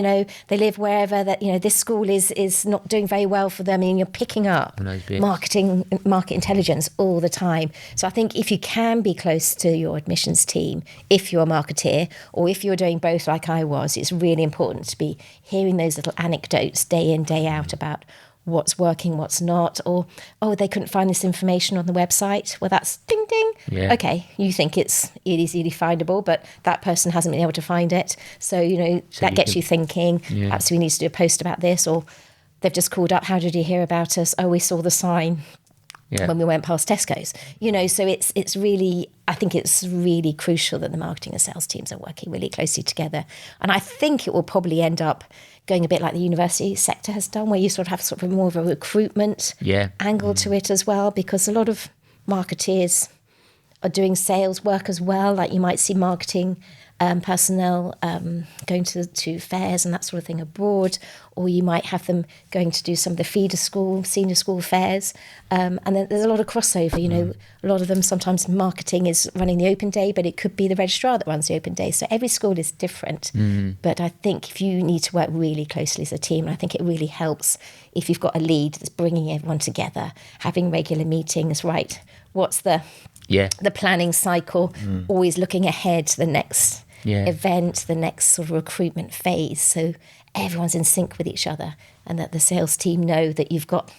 they live wherever, that, this school is not doing very well for them, and you're picking up market intelligence all the time. So I think if you can be close to your admissions team, if you're a marketeer, or if you're doing both like I was, it's really important to be hearing those little anecdotes day in, day out about what's working, what's not, or, they couldn't find this information on the website. Well, that's ding, ding. Yeah. Okay, you think it is easily findable, but that person hasn't been able to find it. So, that gets you thinking, perhaps we need to do a post about this, or they've just called up, how did you hear about us? Oh, we saw the sign when we went past Tesco's. So it's really, I think it's really crucial that the marketing and sales teams are working really closely together. And I think it will probably end up going a bit like the university sector has done, where you sort of have more of a recruitment angle to it as well, because a lot of marketeers are doing sales work as well. Like you might see marketing personnel going to fairs and that sort of thing abroad, or you might have them going to do some of the senior school fairs. And then there's a lot of crossover, a lot of them, sometimes marketing is running the open day, but it could be the registrar that runs the open day. So every school is different. But I think if you need to work really closely as a team, I think it really helps if you've got a lead that's bringing everyone together, having regular meetings, right? What's the planning cycle, always looking ahead to the next event, the next sort of recruitment phase, so everyone's in sync with each other, and that the sales team know that you've got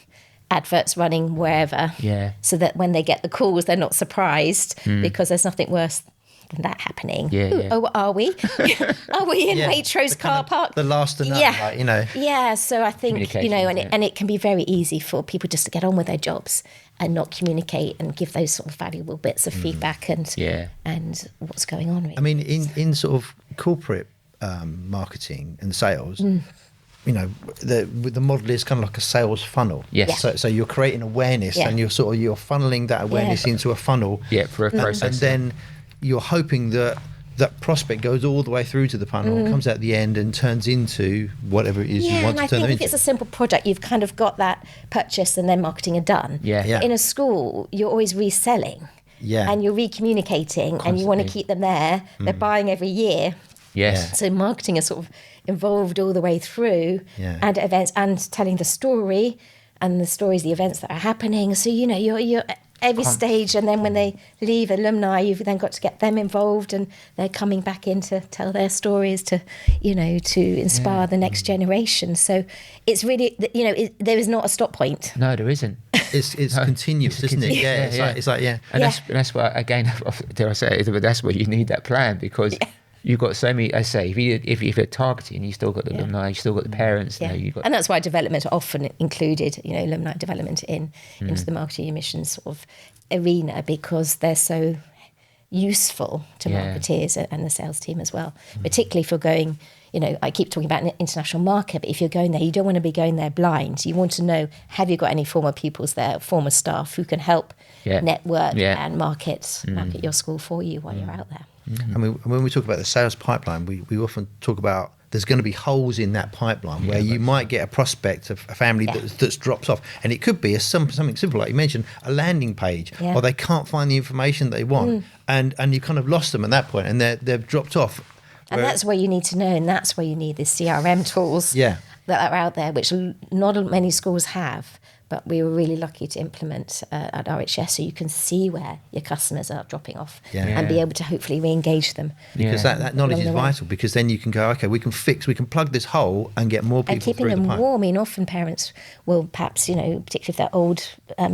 adverts running wherever, so that when they get the calls, they're not surprised, because there's nothing worse than that happening. Oh, are we? Are we in Waitrose car park? The last to know, Yeah, so I think, and it can be very easy for people just to get on with their jobs and not communicate and give those sort of valuable bits of feedback and what's going on. Really. I mean, in sort of corporate marketing and sales, the model is kind of like a sales funnel. Yes. So you're creating awareness, and you're funneling that awareness into a funnel. Yeah, for a process. And then you're hoping that prospect goes all the way through to the funnel, comes out the end and turns into whatever it is you want to turn them into. And I think if it's a simple product, you've kind of got that purchase and then marketing are done. Yeah. In a school, you're always reselling. Yeah. And you're recommunicating, and you want to keep them there. They're buying every year. Yes. So marketing is sort of involved all the way through, and events, and telling the story, and the stories, the events that are happening. So, you're every stage, and then when they leave, alumni, you've then got to get them involved, and they're coming back in to tell their stories to inspire the next generation. So it's really, there is not a stop point. No, there isn't. It's continuous, isn't it? It's like And that's why, again, dare I say it, but that's where you need that plan, because you've got so many. I say, if you're targeting, you still got the alumni, you still got the parents. And that's why development often included, alumni development into the marketing emissions sort of arena, because they're so useful to marketeers and the sales team as well. Particularly if you're going, I keep talking about an international market, but if you're going there, you don't want to be going there blind. You want to know, have you got any former pupils there, former staff who can help network and market your school for you while you're out there. I mean, when we talk about the sales pipeline, we often talk about there's going to be holes in that pipeline where you might get a prospect of a family that's dropped off. And it could be something simple, like you mentioned, a landing page, or they can't find the information they want. And you kind of lost them at that point, and they've dropped off. And that's where you need to know, and that's where you need the CRM tools that are out there, which not many schools have. But we were really lucky to implement at RHS, so you can see where your customers are dropping off and be able to hopefully re-engage them. Because that knowledge is vital, because then you can go, okay, we can plug this hole and get more people and keeping through them the pipe. warm. I mean, often parents will perhaps, particularly if they're old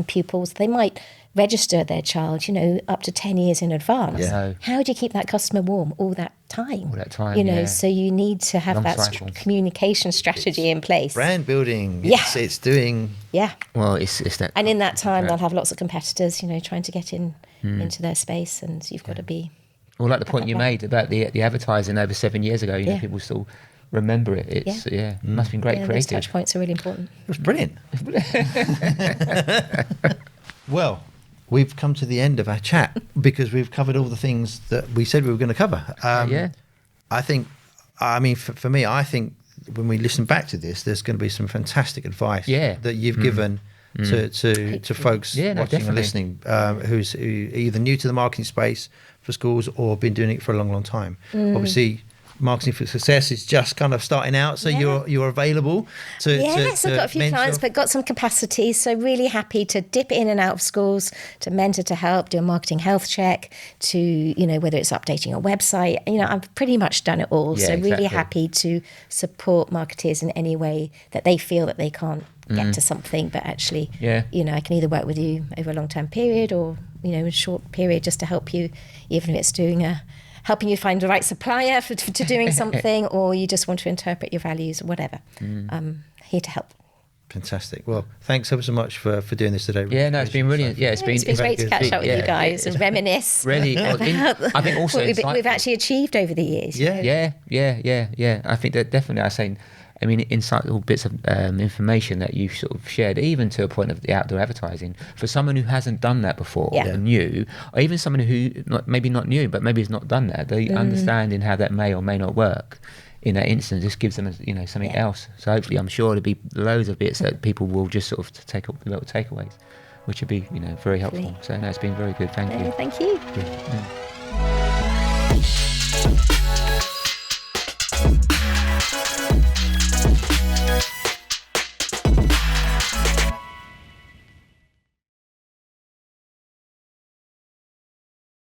pupils, they might register their child, up to 10 years in advance. Yeah. How do you keep that customer warm all that time? All that time, yeah. So you need to have Long that cycle. communication strategy in place. Brand building. Yeah. It's doing. Yeah. Well, it's that. And in that time, they'll have lots of competitors, trying to get into their space, and you've got to be. Well, like the point you made about the advertising over 7 years ago, people still remember it. It's it must have been great Those creative. touch points are really important. It was brilliant. Well, we've come to the end of our chat because we've covered all the things that we said we were going to cover. I think, for me, I think when we listen back to this, there's going to be some fantastic advice that you've given to folks watching and listening who either new to the marketing space for schools or been doing it for a long, long time. Obviously, Marketing for Success is just kind of starting out, so you're available to Yes, I've got a few mentor. clients, but got some capacity, so really happy to dip in and out of schools, to mentor, to help, do a marketing health check, to, whether it's updating a website, I've pretty much done it all, so really happy to support marketeers in any way that they feel that they can't get to something, but actually, I can either work with you over a long-term period or, a short period just to help you, even if it's helping you find the right supplier to doing something, or you just want to interpret your values or whatever. I'm here to help. Fantastic. Well, thanks ever so much for doing this today. Yeah, no, it's been brilliant. Yeah, It's been great to catch up with you guys and reminisce. Really, I think also what we've actually achieved over the years. Yeah. I think that definitely. Insightful bits of information that you sort of shared, even to a point of the outdoor advertising, for someone who hasn't done that before, or new, or even someone who maybe not new, but maybe has not done that. The understanding how that may or may not work in that instance just gives them, something else. So hopefully, I'm sure there'll be loads of bits that people will just sort of take up little takeaways, which would be, very helpful. So no, it's been very good. Thank you. Thank you. Yeah.